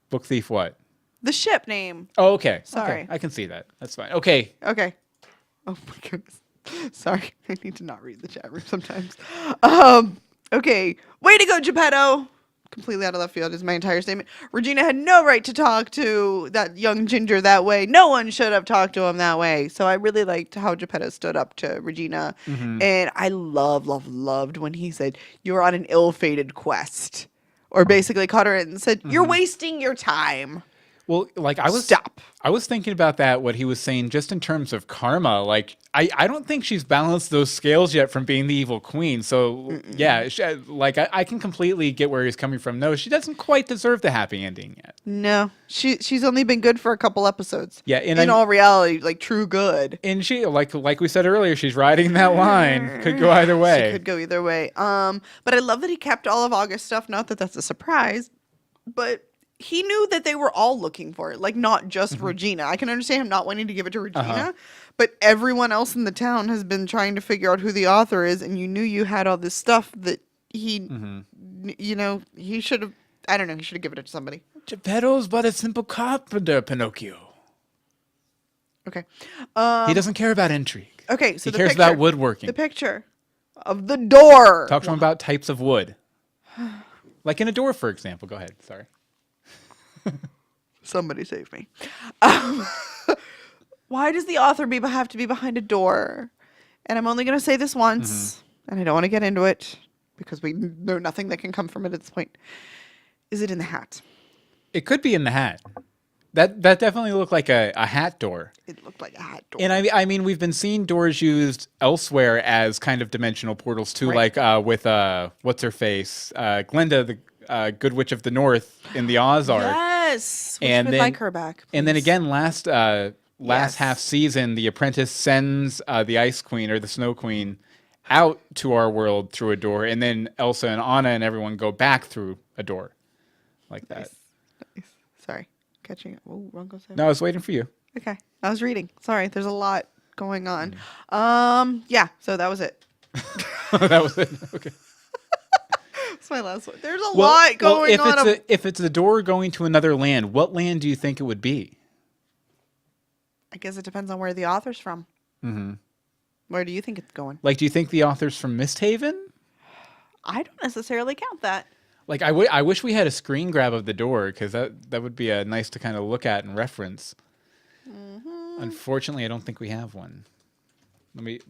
Book thief what? The ship name. Oh, okay. Sorry. Okay. I can see that. That's fine. Okay. Okay. Oh my goodness. Sorry. I need to not read the chat room sometimes. Okay. Way to go, Geppetto. Completely out of left field is my entire statement. Regina had no right to talk to that young ginger that way. No one should have talked to him that way. So I really liked how Geppetto stood up to Regina. And I loved when he said, "You're on an ill-fated quest." Or basically caught her and said, "You're wasting your time." Well, like I was thinking about that, what he was saying, just in terms of karma. Like I don't think she's balanced those scales yet from being the evil queen. So yeah, I can completely get where he's coming from. No, she doesn't quite deserve the happy ending yet. No, she's only been good for a couple episodes. Yeah, and in all reality, like true good. And she, like we said earlier, she's riding that line. Could go either way. She could go either way. But I love that he kept all of August's stuff. Not that that's a surprise, but he knew that they were all looking for it, like not just Regina. I can understand him not wanting to give it to Regina, but everyone else in the town has been trying to figure out who the author is, and you knew you had all this stuff that he, he should have, I don't know, he should have given it to somebody. Geppetto's but a simple carpenter, Pinocchio. Okay. He doesn't care about intrigue. Okay, so he cares about woodworking. The picture of the door. Talk to him about types of wood. Like in a door, for example. Go ahead. Sorry. Somebody save me. Why does the author have to be behind a door? And I'm only going to say this once, and I don't want to get into it because we know nothing that can come from it at this point. Is it in the hat? It could be in the hat. That definitely looked like a hat door. It looked like a hat door. And I mean, we've been seeing doors used elsewhere as kind of dimensional portals too, Right. like with what's her face, Glinda, the Good Witch of the North in the Oz arc. Yes, we And should then like her back. And then please. again, last Yes. half season, the apprentice sends the Ice Queen or the Snow Queen out to our world through a door, and then Elsa and Anna and everyone go back through a door, like that. Nice. Sorry, catching it. Oh, wrong goes. No, I was waiting for you. Okay, I was reading. Sorry, there's a lot going on. Yeah. So that was it. That was it. Okay. That's my last one. There's a lot going on. If it's a door going to another land, what land do you think it would be? I guess it depends on where the author's from. Mm-hmm. Where do you think it's going? Like, do you think the author's from Misthaven? I don't necessarily count that. Like, I wish we had a screen grab of the door, because that would be nice to kind of look at and reference. Mm-hmm. Unfortunately, I don't think we have one. Let me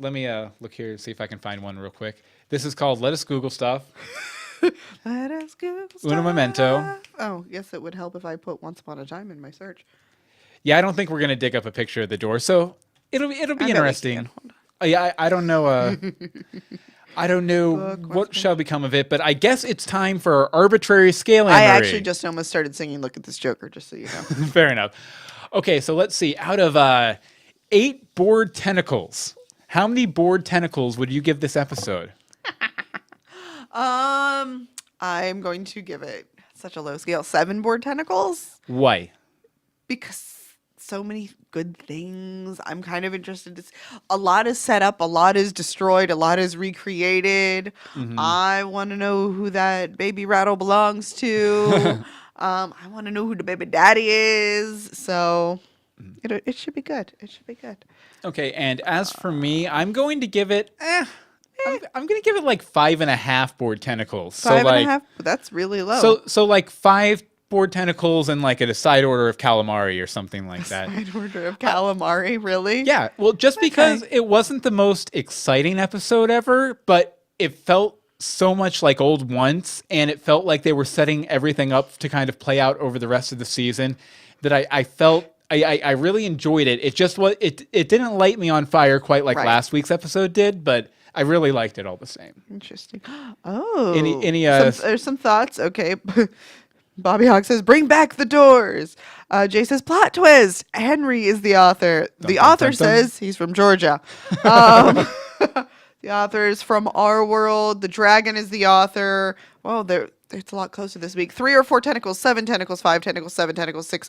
look here and see if I can find one real quick. This is called Let Us Google Stuff. Let us Google Uno stuff. memento. Oh, yes, it would help if I put Once Upon a Time in my search. Yeah, I don't think we're gonna dig up a picture of the door, so it'll be interesting. Yeah, I don't know. I don't know what shall become of it, but I guess it's time for our arbitrary scaling. I actually just almost started singing "Look at This Joker," just so you know. Fair enough. Okay, so let's see. Out of 8 board tentacles, how many board tentacles would you give this episode? I'm going to give it such a low scale. 7 board tentacles. Why? Because so many good things. I'm kind of interested to see. A lot is set up, a lot is destroyed, a lot is recreated. I want to know who that baby rattle belongs to. I want to know who the baby daddy is. So it should be good. It should be good. Okay, and as for me, I'm going to give it. I'm going to give it like 5.5 board tentacles. Five and a half. That's really low. So like 5 board tentacles and like a side order of calamari or something like that. Side order of calamari, really? Yeah, well, just because it wasn't the most exciting episode ever, but it felt so much like Old Once, and it felt like they were setting everything up to kind of play out over the rest of the season, that I felt I really enjoyed it. It just was it didn't light me on fire quite like last week's episode did, but I really liked it all the same. Interesting. Oh, there's some thoughts. Okay. Bobby Hawk says, "Bring back the doors." Jay says, "Plot twist. Henry is the author." The author says he's from Georgia. The author is from our world. The dragon is the author. Well, it's a lot closer this week. 3 or 4 tentacles, 7 tentacles, 5 tentacles, 7 tentacles, 6,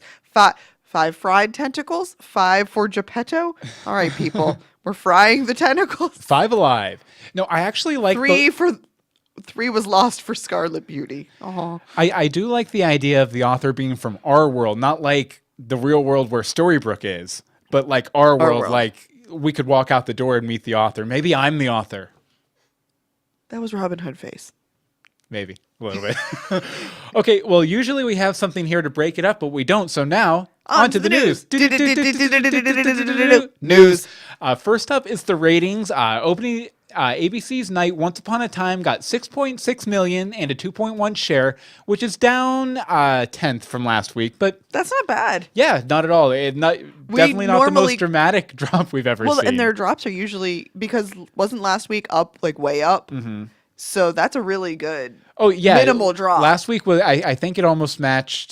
5 fried tentacles, 5 for Geppetto. All right, people, we're frying the tentacles. 5 alive. No, I actually like 3 was lost for Scarlet Beauty. Oh, I do like the idea of the author being from our world, not like the real world where Storybrooke is, but like our world. Like we could walk out the door and meet the author. Maybe I'm the author. That was Robin Hood face. Maybe a little bit. Okay, well, usually we have something here to break it up, but we don't. So now, on to the news. News. First up is the ratings. Opening ABC's Night Once Upon a Time got 6.6 million and a 2.1 share, which is down 10th from last week. But that's not bad. Yeah, not at all. Definitely not the most dramatic drop we've ever seen. Well, and their drops are usually, because wasn't last week up, like way up? Mm-hmm. So that's a really good minimal drop. Last week, I think it almost matched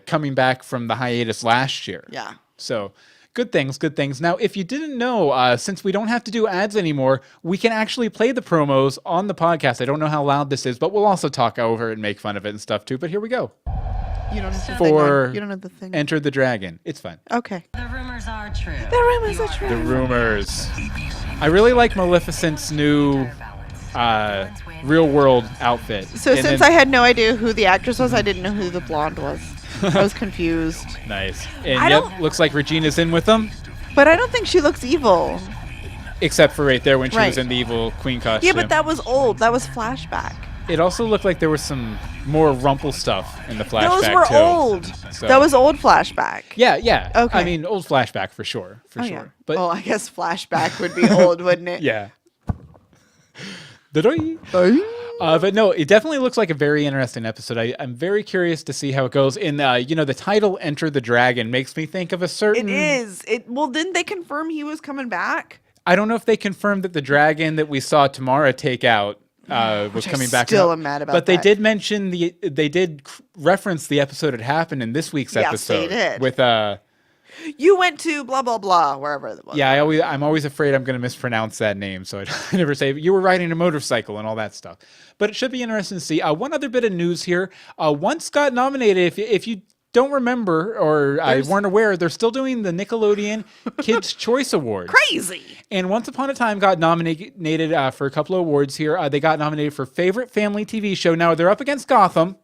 coming back from the hiatus last year. Yeah. So good things, good things. Now, if you didn't know, since we don't have to do ads anymore, we can actually play the promos on the podcast. I don't know how loud this is, but we'll also talk over it and make fun of it and stuff too. But here we go. You don't have the you don't have the thing. Enter the Dragon. It's fun. Okay. The rumors are true. The rumors are true. The rumors. I really like Maleficent's new real world outfit. So since I had no idea who the actress was, I didn't know who the blonde was. I was confused. Nice. And looks like Regina's in with them. But I don't think she looks evil. Except for right there when she was in the evil queen costume. Yeah, but that was old. That was flashback. It also looked like there was some more Rumple stuff in the flashback Those were too. old. So. That was old flashback. Yeah. Okay. I mean, old flashback for sure. Yeah. But I guess flashback would be old, wouldn't it? Yeah. But no, it definitely looks like a very interesting episode. I'm very curious to see how it goes. And the title "Enter the Dragon" makes me think of a certain. It is. Well, didn't they confirm he was coming back? I don't know if they confirmed that the dragon that we saw Tamara take out was coming back. Still am mad about but that. they did mention they did reference the episode that happened in this week's episode. Yes, they did. With you went to blah blah blah wherever it was. Yeah, I'm always afraid I'm going to mispronounce that name, so I never say you were riding a motorcycle and all that stuff. But it should be interesting to see. One other bit of news here: Once got nominated. If you don't remember or weren't aware, they're still doing the Nickelodeon Kids' Choice Awards. Crazy. And Once Upon a Time got nominated for a couple of awards here. They got nominated for Favorite Family TV Show. Now they're up against Gotham.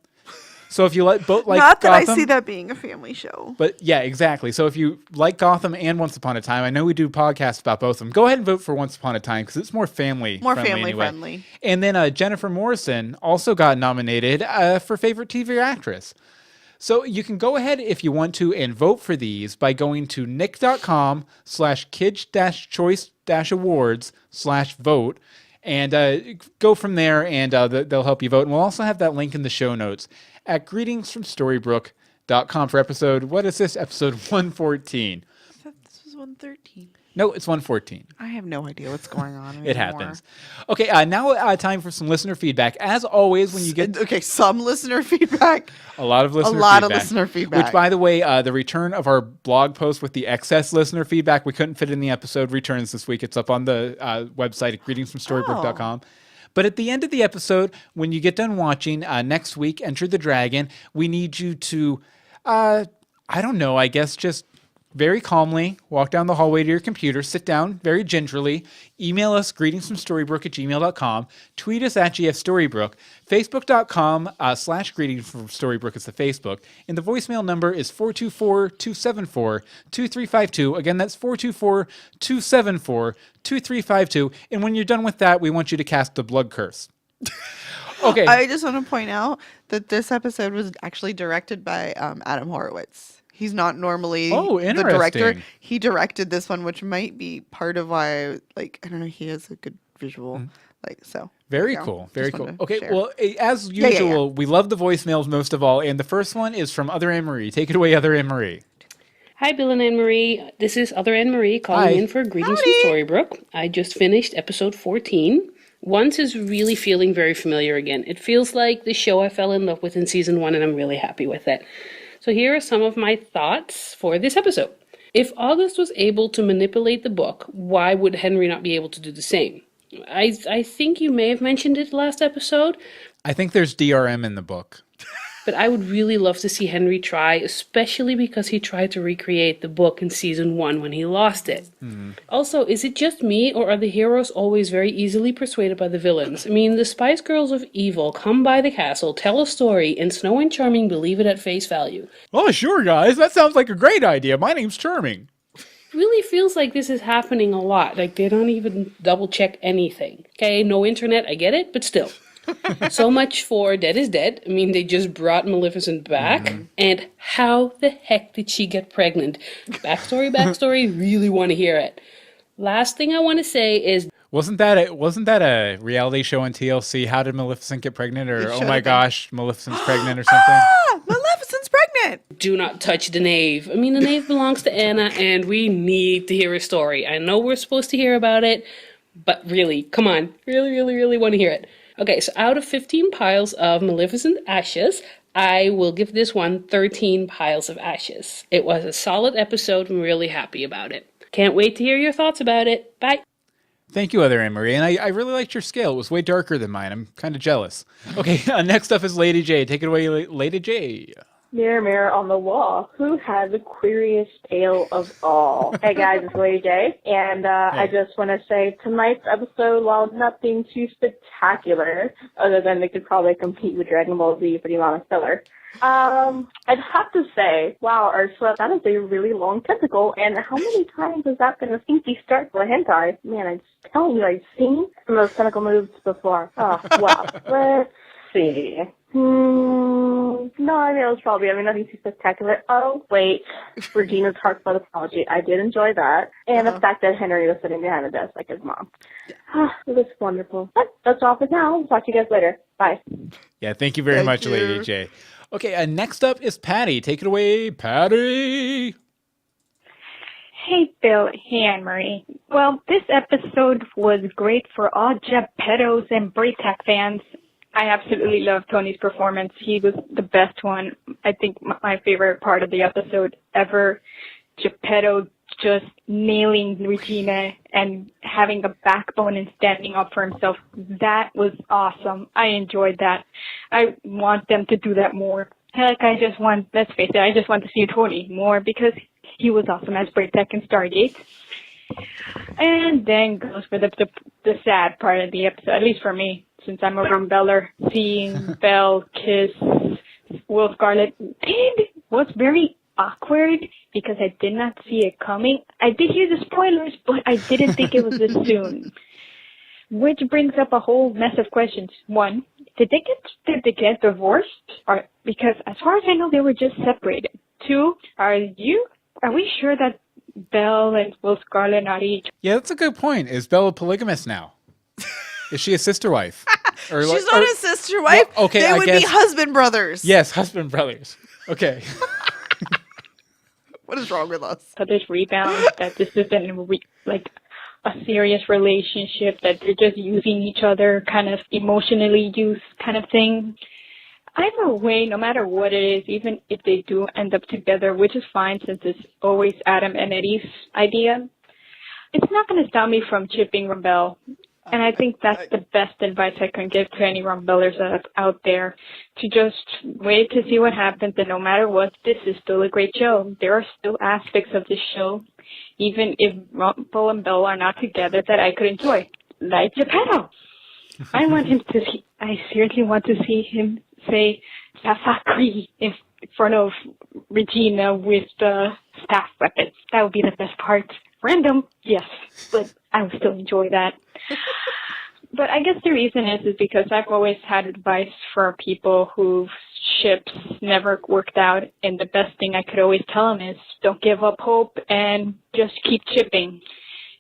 So if you like Not that Gotham, I see that being a family show. But yeah, exactly. So if you like Gotham and Once Upon a Time, I know we do podcasts about both of them. Go ahead and vote for Once Upon a Time because it's more family friendly. And then Jennifer Morrison also got nominated for Favorite TV Actress. So you can go ahead if you want to and vote for these by going to nick.com/kids-choice-awards/vote and go from there and they'll help you vote. And we'll also have that link in the show notes at greetingsfromstorybrooke.com for episode, what is this? Episode 114. I thought this was 113. No, it's 114. I have no idea what's going on anymore. It happens. Okay, now time for some listener feedback. As always, when you get... Okay, some listener feedback. A lot of listener feedback. Which, by the way, the return of our blog post with the excess listener feedback we couldn't fit in the episode returns this week. It's up on the website at greetingsfromstorybrooke.com. But at the end of the episode, when you get done watching, next week, Enter the Dragon, we need you to, I don't know, I guess just very calmly walk down the hallway to your computer, sit down very gingerly, email us greetingsfromstorybrooke@gmail.com, tweet us at gfstorybrooke, facebook.com/greetingsfromstorybrooke is the Facebook, and the voicemail number is 424-274-2352. Again, that's 424-274-2352. And when you're done with that, we want you to cast the blood curse. Okay. I just want to point out that this episode was actually directed by Adam Horowitz. He's not normally the director. Interesting. He directed this one, which might be part of why, like, I don't know, he has a good visual. Like, so. Very there you go. cool. Very Just cool. wanted to Okay, share. well, as usual, we love the voicemails most of all. And the first one is from Other Anne-Marie. Take it away, Other Anne-Marie. Hi, Bill and Anne-Marie. This is Other Anne-Marie calling Hi. in for Greetings from Storybrooke. I just finished episode 14. Once is really feeling very familiar again. It feels like the show I fell in love with in season 1, and I'm really happy with it. So here are some of my thoughts for this episode. If August was able to manipulate the book, why would Henry not be able to do the same? I think you may have mentioned it last episode, I think there's DRM in the book. but I would really love to see Henry try, especially because he tried to recreate the book in season 1 when he lost it. Also, is it just me, or are the heroes always very easily persuaded by the villains? I mean, the Spice Girls of Evil come by the castle, tell a story, and Snow and Charming believe it at face value. Oh, sure, guys. That sounds like a great idea. My name's Charming. Really feels like this is happening a lot. Like, they don't even double check anything. Okay, no internet, I get it, but still. So much for Dead is Dead. I mean, they just brought Maleficent back. And how the heck did she get pregnant? Backstory, really want to hear it. Last thing I want to say is, Wasn't that a reality show on TLC? How did Maleficent get pregnant? Or, It oh should my have been. gosh, Maleficent's pregnant or something? Ah, Maleficent's pregnant. do not touch the knave. I mean, the knave belongs to Anna, and we need to hear a story. I know we're supposed to hear about it, but really, come on. Really want to hear it. Okay, so out of 15 piles of Maleficent ashes, I will give this one 13 piles of ashes. It was a solid episode. I'm really happy about it. Can't wait to hear your thoughts about it. Bye. Thank you, Other Anne-Marie. And I really liked your scale. It was way darker than mine. I'm kind of jealous. Okay, next up is Lady J. Take it away, Lady J. Mirror, mirror on the wall, who has the queeriest tail of all? Hey guys, it's Lady J, and I just want to say tonight's episode, while nothing too spectacular, other than they could probably compete with Dragon Ball Z for the amount of filler, I'd have to say, wow, Ursula, that is a really long tentacle, and how many times has that been a stinky start for a hentai? Man, I'm just telling you, I've seen some of those tentacle moves before. Oh, wow. Let's see. No, I mean, it was probably, nothing too spectacular. Oh, wait, Regina's heartfelt apology. I did enjoy that. And the fact that Henry was sitting behind the desk like his mom. It was wonderful. But that's all for now. I'll talk to you guys later. Bye. Yeah, thank you very much, you. Lady J. Okay, next up is Patty. Take it away, Patty. Hey, Bill. Hey, Anne-Marie. Well, this episode was great for all Geppettos and Braytac fans. I absolutely loved Tony's performance. He was the best one. I think my favorite part of the episode ever. Geppetto just nailing Regina and having a backbone and standing up for himself. That was awesome. I enjoyed that. I want them to do that more. Heck, let's face it, I just want to see Tony more because he was awesome as Braytac and Stargate. And then goes for the sad part of the episode, at least for me, since I'm a Rumbeller. Seeing Belle kiss Will Scarlet was very awkward because I did not see it coming. I did hear the spoilers, but I didn't think it was this soon. Which brings up a whole mess of questions. One, did they get divorced? Because as far as I know, they were just separated. Two, are we sure that Belle and Will Scarlet are each? Yeah, that's a good point. Is Bella polygamous now? Is she a sister wife? Or She's not a sister wife. Well, okay, they I would guess- be husband brothers. Yes, husband brothers. Okay. What is wrong with us? So this rebound, that this isn't like a serious relationship, that they're just using each other, kind of emotionally used kind of thing. Either way, no matter what it is, even if they do end up together, which is fine since it's always Adam and Eddie's idea, it's not going to stop me from chipping Rebel And I think that's the best advice I can give to any Rumbellers out there, to just wait to see what happens, and no matter what, this is still a great show. There are still aspects of this show, even if Rumble and Belle are not together, that I could enjoy. Like Geppetto. I seriously want to see him say Safakri in front of Regina with the staff weapons. That would be the best part. Random, yes, but I would still enjoy that. But I guess the reason is because I've always had advice for people whose ships never worked out, and the best thing I could always tell them is don't give up hope and just keep chipping.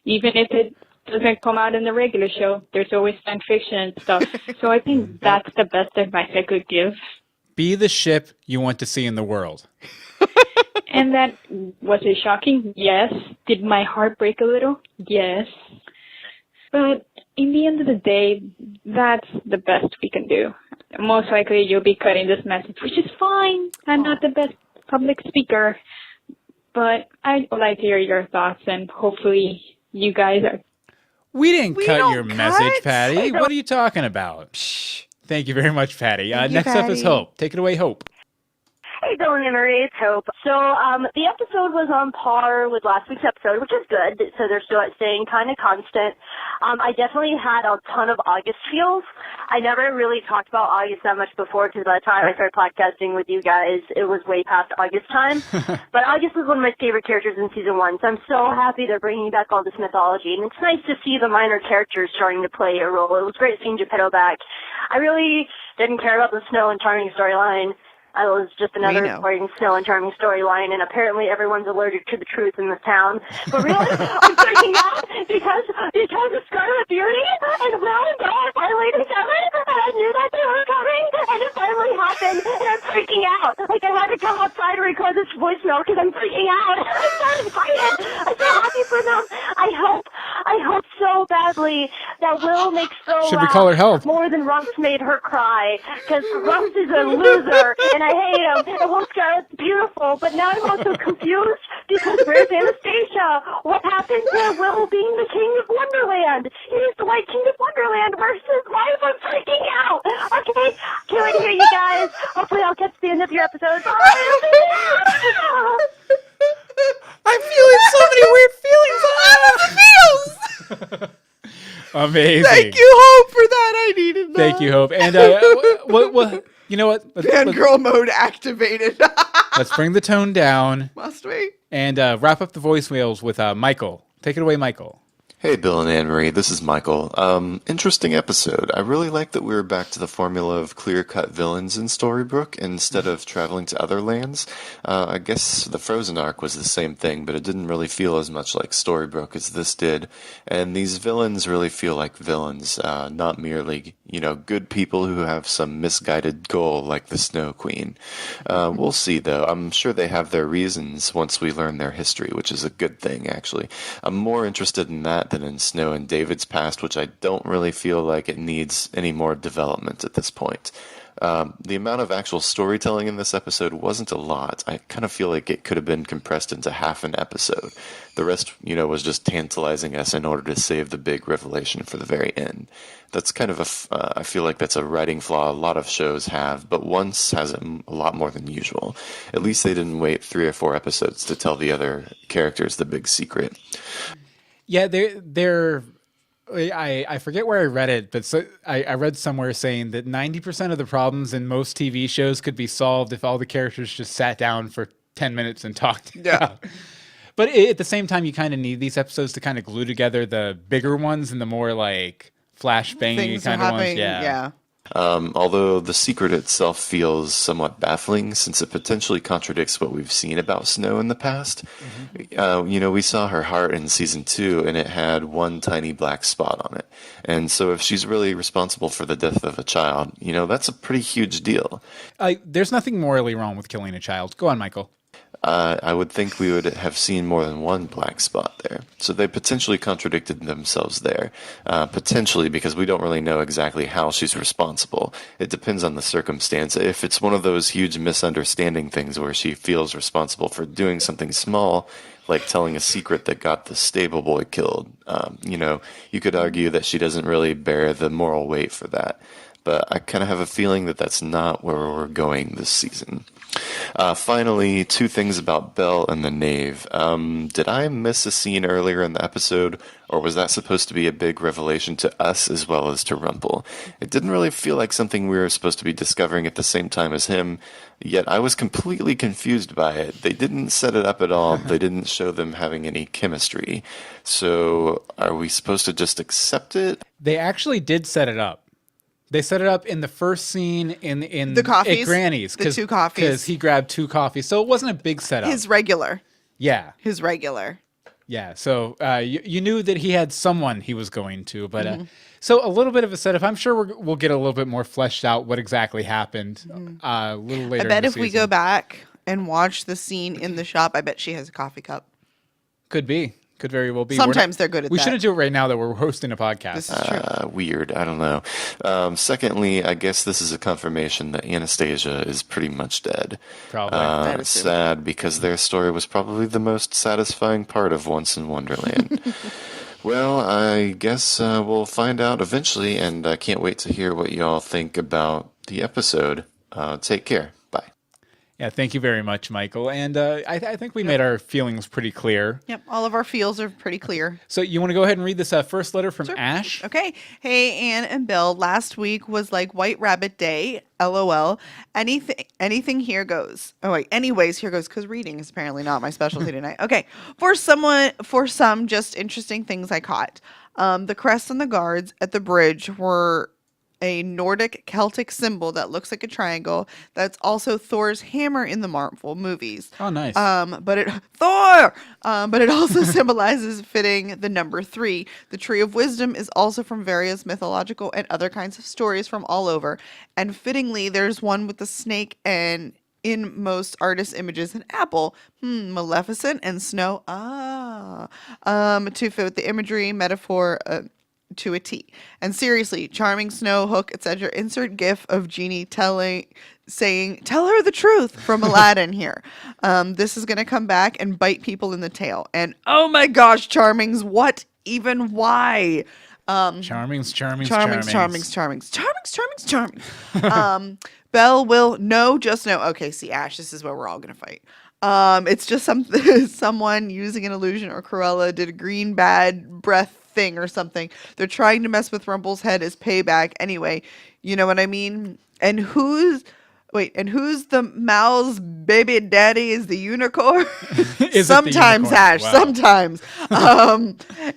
Even if it doesn't come out in the regular show, there's always fan fiction and stuff. So I think that's the best advice I could give. Be the ship you want to see in the world. And that, was it shocking? Yes. Did my heart break a little? Yes. But in the end of the day, that's the best we can do. Most likely you'll be cutting this message, which is fine. I'm not the best public speaker. But I'd like to hear your thoughts, and hopefully you guys are... We didn't cut don't your cut? message, Patty. What are you talking about? Thank you very much, Patty. Next up is Patty. Hope. Take it away, Hope. Hey, Dylan and Marie, it's Hope. So, the episode was on par with last week's episode, which is good. So they're still staying kind of constant. I definitely had a ton of August feels. I never really talked about August that much before, because by the time I started podcasting with you guys, it was way past August time. But August was one of my favorite characters in season 1, so I'm so happy they're bringing back all this mythology. And it's nice to see the minor characters starting to play a role. It was great seeing Geppetto back. I really didn't care about the Snow and Charming storyline. I was just another boring Snow and Charming storyline, and apparently everyone's allergic to the truth in this town. But really, I'm freaking out because of Scarlet Beauty and Will and Belle are finally together, and I knew that they were coming, and it finally happened, and I'm freaking out. Like, I had to come outside to record this voicemail because I'm freaking out. I'm so excited. I'm so happy for them. I hope so badly that Will makes Phil Should we call her help? more than Rumps made her cry, because Rumps is a loser, and I hate him. And well, Scarlet's beautiful, but now I'm also confused because where's Anastasia? What happened to Will being the King of Wonderland? He's the White King of Wonderland versus why am I freaking out? Okay, can't wait to hear you guys. Hopefully I'll catch the end of your episode. I'm feeling so many weird feelings. Amazing. Thank you, Hope, for that. I needed that. Thank you, Hope. And what? You know what? Fangirl mode activated. Let's bring the tone down Must we? and wrap up the voicemails with Michael. Take it away, Michael. Hey, Bill and Anne-Marie, this is Michael. Interesting episode. I really like that we were back to the formula of clear-cut villains in Storybrooke instead of traveling to other lands. I guess the Frozen arc was the same thing, but it didn't really feel as much like Storybrooke as this did. And these villains really feel like villains, not merely, good people who have some misguided goal like the Snow Queen. We'll see, though. I'm sure they have their reasons once we learn their history, which is a good thing, actually. I'm more interested in that than in Snow and David's past, which I don't really feel like it needs any more development at this point. The amount of actual storytelling in this episode wasn't a lot. I kind of feel like it could have been compressed into half an episode. The rest, was just tantalizing us in order to save the big revelation for the very end. That's kind of I feel like that's a writing flaw a lot of shows have, but Once has it a lot more than usual. At least they didn't wait 3 or 4 episodes to tell the other characters the big secret. Yeah, they're I forget where I read it, but I read somewhere saying that 90% of the problems in most TV shows could be solved if all the characters just sat down for 10 minutes and talked. Yeah. But at the same time, you kind of need these episodes to kind of glue together the bigger ones and the more like flashbangy Things kind are of ones. happening. Yeah. Although the secret itself feels somewhat baffling since it potentially contradicts what we've seen about Snow in the past. We saw her heart in season 2 and it had one tiny black spot on it. And so if she's really responsible for the death of a child, that's a pretty huge deal. There's nothing morally wrong with killing a child. Go on, Michael. I would think we would have seen more than one black spot there. So they potentially contradicted themselves there. Potentially because we don't really know exactly how she's responsible. It depends on the circumstance. If it's one of those huge misunderstanding things where she feels responsible for doing something small, like telling a secret that got the stable boy killed. You could argue that she doesn't really bear the moral weight for that. But I kind of have a feeling that that's not where we're going this season. Finally, two things about Belle and the Knave. Did I miss a scene earlier in the episode, or was that supposed to be a big revelation to us as well as to Rumple? It didn't really feel like something we were supposed to be discovering at the same time as him, yet I was completely confused by it. They didn't set it up at all. They didn't show them having any chemistry. So are we supposed to just accept it? They actually did set it up. They set it up in the first scene in The coffees? at Granny's. The two coffees. Because he grabbed 2 coffees. So it wasn't a big setup. His regular. Yeah. Yeah. So you knew that he had someone he was going to. But so a little bit of a setup. I'm sure we'll get a little bit more fleshed out what exactly happened a little later I bet in the if we season. go back and watch the scene in the shop, I bet she has a coffee cup. Could be. Could very well be. Sometimes they're good at we that. shouldn't do it right now that we're hosting a podcast. This is true. Weird. I don't know. Secondly, I guess this is a confirmation that Anastasia is pretty much dead. Probably. Sad, because their story was probably the most satisfying part of Once in Wonderland. Well, I guess we'll find out eventually, and I can't wait to hear what you all think about the episode. Take care. Bye. Yeah, thank you very much, Michael. And I think we made our feelings pretty clear. Yep, all of our feels are pretty clear. So you want to go ahead and read this first letter from Ash? Okay. Hey, Anne and Bill. Last week was like White Rabbit Day. LOL. Anything here goes. Oh wait. Anyways, here goes because reading is apparently not my specialty tonight. Okay. For some just interesting things I caught. The crest and the guards at the bridge were a Nordic Celtic symbol that looks like a triangle. That's also Thor's hammer in the Marvel movies. Oh, nice. But it also symbolizes fitting the number 3. The Tree of Wisdom is also from various mythological and other kinds of stories from all over. And fittingly, there's one with the snake and in most artists' images an apple. Maleficent and snow. To fit with the imagery, metaphor, to a T. And seriously, charming snow, hook, etc. Insert gif of Genie saying, "Tell her the truth" from Aladdin here. This is going to come back and bite people in the tail. And oh my gosh, Charmings, what even why? Charmings. Belle will just no. Okay, see, Ash, this is where we're all going to fight. It's just someone using an illusion, or Cruella did a green bad breath thing or something. They're trying to mess with Rumple's head as payback. Anyway, you know what I mean? And who's the Mal's baby daddy is the unicorn? unicorn? Sometimes, Ash, Wow. sometimes.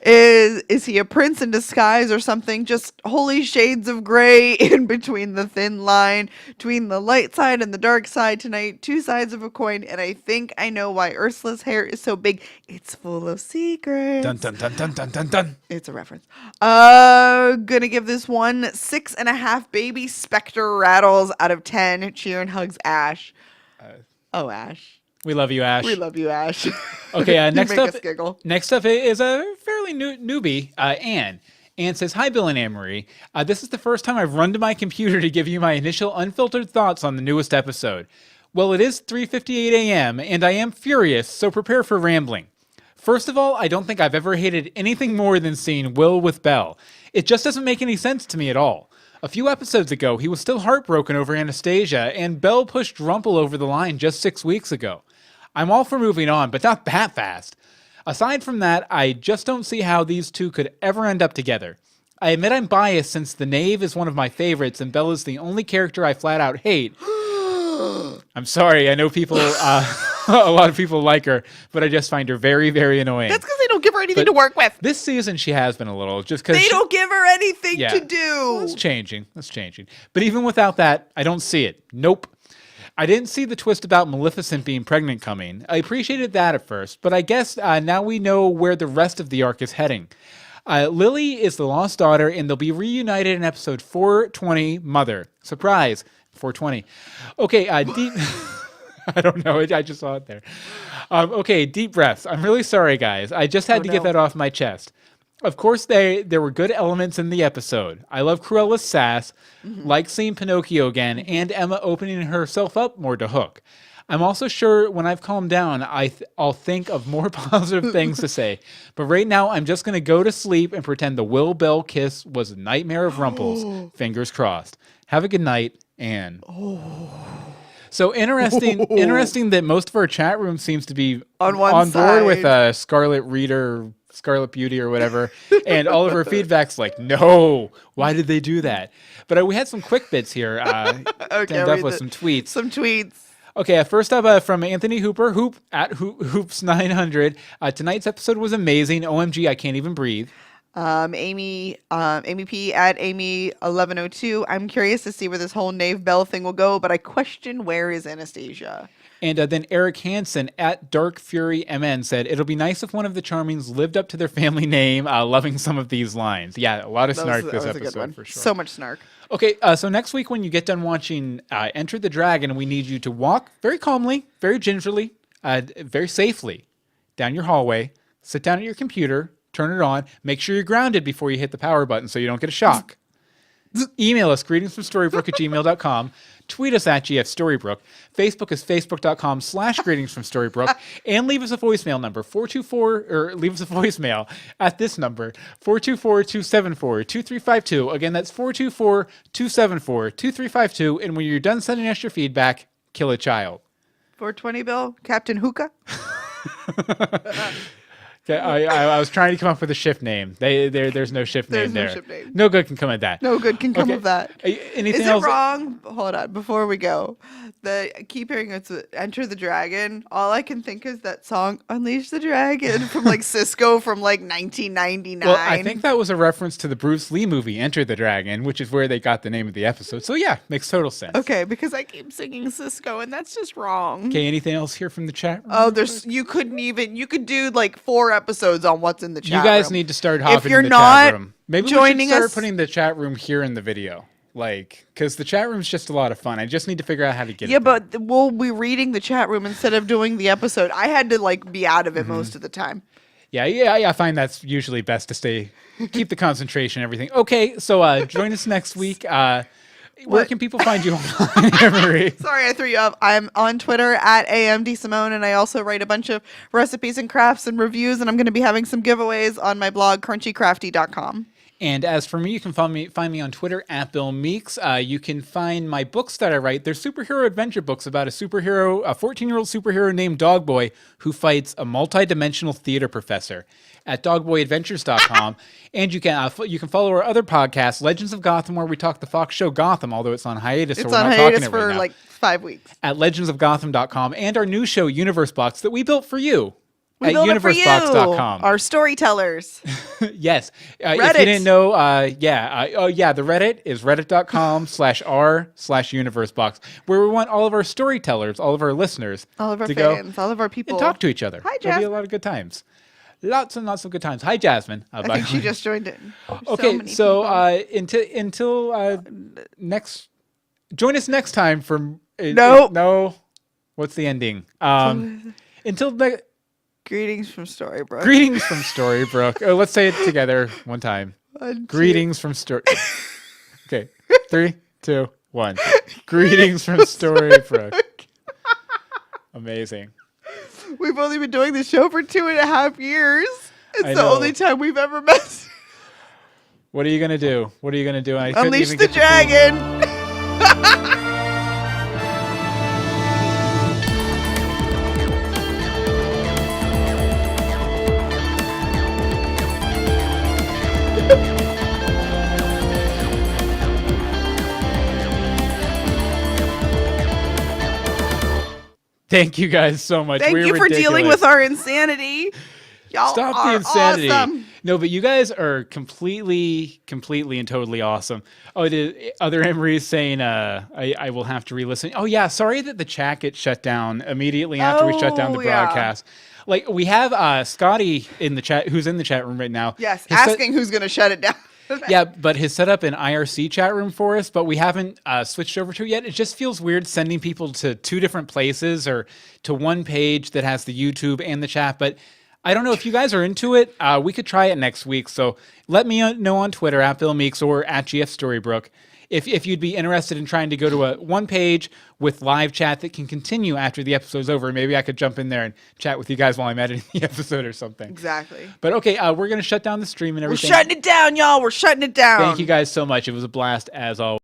Is he a prince in disguise or something? Just holy shades of gray in between the thin line between the light side and the dark side tonight. 2 sides of a coin, and I think I know why Ursula's hair is so big. It's full of secrets. Dun, dun, dun, dun, dun, dun, dun. It's a reference. Gonna give this one 6.5 baby specter rattles out of 10. Cheer and hugs, Ash. Ash. We love you, Ash. We love you, Ash. Okay, You next make up. us giggle. Next up is a fairly newbie, Anne. Anne says, "Hi, Bill and Anne-Marie. This is the first time I've run to my computer to give you my initial unfiltered thoughts on the newest episode. Well, it is 3:58 a.m., and I am furious, so prepare for rambling. First of all, I don't think I've ever hated anything more than seeing Will with Belle. It just doesn't make any sense to me at all. A few episodes ago, he was still heartbroken over Anastasia, and Belle pushed Rumple over the line just 6 weeks ago. I'm all for moving on, but not that fast. Aside from that, I just don't see how these two could ever end up together. I admit I'm biased since the Knave is one of my favorites, and Belle is the only character I flat out hate. I'm sorry, I know people, a lot of people like her, but I just find her very, very annoying. That's because they don't give her anything to work with. This season she has been a little, just because They don't give her anything to do. Well, that's changing. But even without that, I don't see it. Nope. I didn't see the twist about Maleficent being pregnant coming. I appreciated that at first, but I guess now we know where the rest of the arc is heading. Lily is the lost daughter, and they'll be reunited in episode 420, Mother. Surprise, 420. Okay, deep... I don't know. I just saw it there. Okay, deep breaths. I'm really sorry, guys. I just had to get that off my chest. Of course, there were good elements in the episode. I love Cruella's sass, like seeing Pinocchio again, and Emma opening herself up more to Hook. I'm also sure when I've calmed down, I'll think of more positive things to say. But right now, I'm just going to go to sleep and pretend the Will Bell kiss was a nightmare of Rumple's. Fingers crossed. Have a good night, Anne. So interesting that most of our chat room seems to be On one board side. with Scarlet Reader, Scarlet Beauty, or whatever, and all of her feedback's like, no, why did they do that? But we had some quick bits here. Okay, Stand up with some tweets. Some tweets. Okay, first up from Anthony Hooper, Hoops900. Tonight's episode was amazing. OMG, I can't even breathe. Amy P at Amy1102. I'm curious to see where this whole Nave Bell thing will go, but I question where is Anastasia. And then Eric Hansen at Dark Fury MN said, it'll be nice if one of the Charmings lived up to their family name, loving some of these lines. Yeah, a lot of snark this episode for sure. So much snark. Okay, so next week when you get done watching Enter the Dragon, we need you to walk very calmly, very gingerly, very safely down your hallway, sit down at your computer, turn it on, make sure you're grounded before you hit the power button so you don't get a shock. Email us, greetingsfromstorybrooke@gmail.com. Tweet us at GFStorybrooke. Facebook is facebook.com/greetingsfromstorybrooke. And leave us a voicemail number, 424, or leave us a voicemail at this number, 424-274-2352. Again, that's 424-274-2352. And when you're done sending us your feedback, kill a child. 420 Bill, Captain Hookah. Okay, I was trying to come up with a shift name. There's no shift name there. Ship name. No good can come of that. No good can come of that. Anything Is else? it wrong? Hold on, before we go. I keep hearing it's Enter the Dragon. All I can think is that song Unleash the Dragon from like Cisco from like 1999. Well, I think that was a reference to the Bruce Lee movie Enter the Dragon, which is where they got the name of the episode. So yeah, makes total sense. Okay, because I keep singing Cisco and that's just wrong. Okay, anything else here from the chat room? Oh, you could do like 4 episodes on what's in the chat You guys room. need to start hopping you're in the not chat room. Maybe joining we should start us- putting the chat room here in the video. Like, because the chat room's just a lot of fun. I just need to figure out how to get Yeah, it there. but we'll be reading the chat room instead of doing the episode. I had to like be out of it most of the time. Yeah, I find that's usually best to keep the concentration and everything. Okay, so join us next week. Where can people find you online, Marie? Sorry, I threw you off. I'm on Twitter at DeSimone, and I also write a bunch of recipes and crafts and reviews, and I'm going to be having some giveaways on my blog, crunchycrafty.com. And as for me, you can find me on Twitter at Bill Meeks. You can find my books that I write. They're superhero adventure books about a 14-year-old superhero named Dogboy who fights a multi-dimensional theater professor at dogboyadventures.com. And you can follow our other podcast, Legends of Gotham, where we talk the Fox show Gotham, although it's on hiatus. It's so we're on not hiatus talking it for right now, like 5 weeks. at legendsofgotham.com, and our new show, Universe Box, that we built for you. We at build it for you, universebox.com. our storytellers. Yes. If you Reddit. didn't know, the Reddit is reddit.com/r/universebox, where we want all of our storytellers, all of our listeners, All of our to fans, go all of our people. and talk to each other. Hi, There'll be Jasmine. a lot of good times. Lots and lots of good times. Hi, Jasmine. I think she just joined in. Okay, until next, join us next time for No. What's the ending? Until the Greetings from Storybrooke. greetings from Storybrooke. Oh, let's say it together one time. Greetings from Story. Okay, 3, 2, 1. Greetings from Storybrooke. Amazing. We've only been doing this show for 2.5 years. It's I the know. only time we've ever met. What are you gonna do? What are you gonna do? I couldn't Unleash even the get to be- dragon. Thank you guys so much. Thank We're you for dealing ridiculous. with our insanity. Y'all Stop are the insanity. awesome. No, but you guys are completely and totally awesome. Oh, the other Emery is saying, I will have to re-listen. Oh yeah, sorry that the chat gets shut down immediately after we shut down the yeah. broadcast. Like we have Scotty in the chat, who's in the chat room right now. Yes, His set- asking who's going to shut it down. Yeah, but has set up an IRC chat room for us, but we haven't switched over to it yet. It just feels weird sending people to 2 different places or to one page that has the YouTube and the chat. But I don't know if you guys are into it. We could try it next week. So let me know on Twitter at Bill Meeks or at GF Storybrooke. if you'd be interested in trying to go to a one page with live chat that can continue after the episode's over, maybe I could jump in there and chat with you guys while I'm editing the episode or something. Exactly. But okay, we're going to shut down the stream and We're everything. shutting it down, y'all. We're shutting it down. Thank you guys so much. It was a blast as always.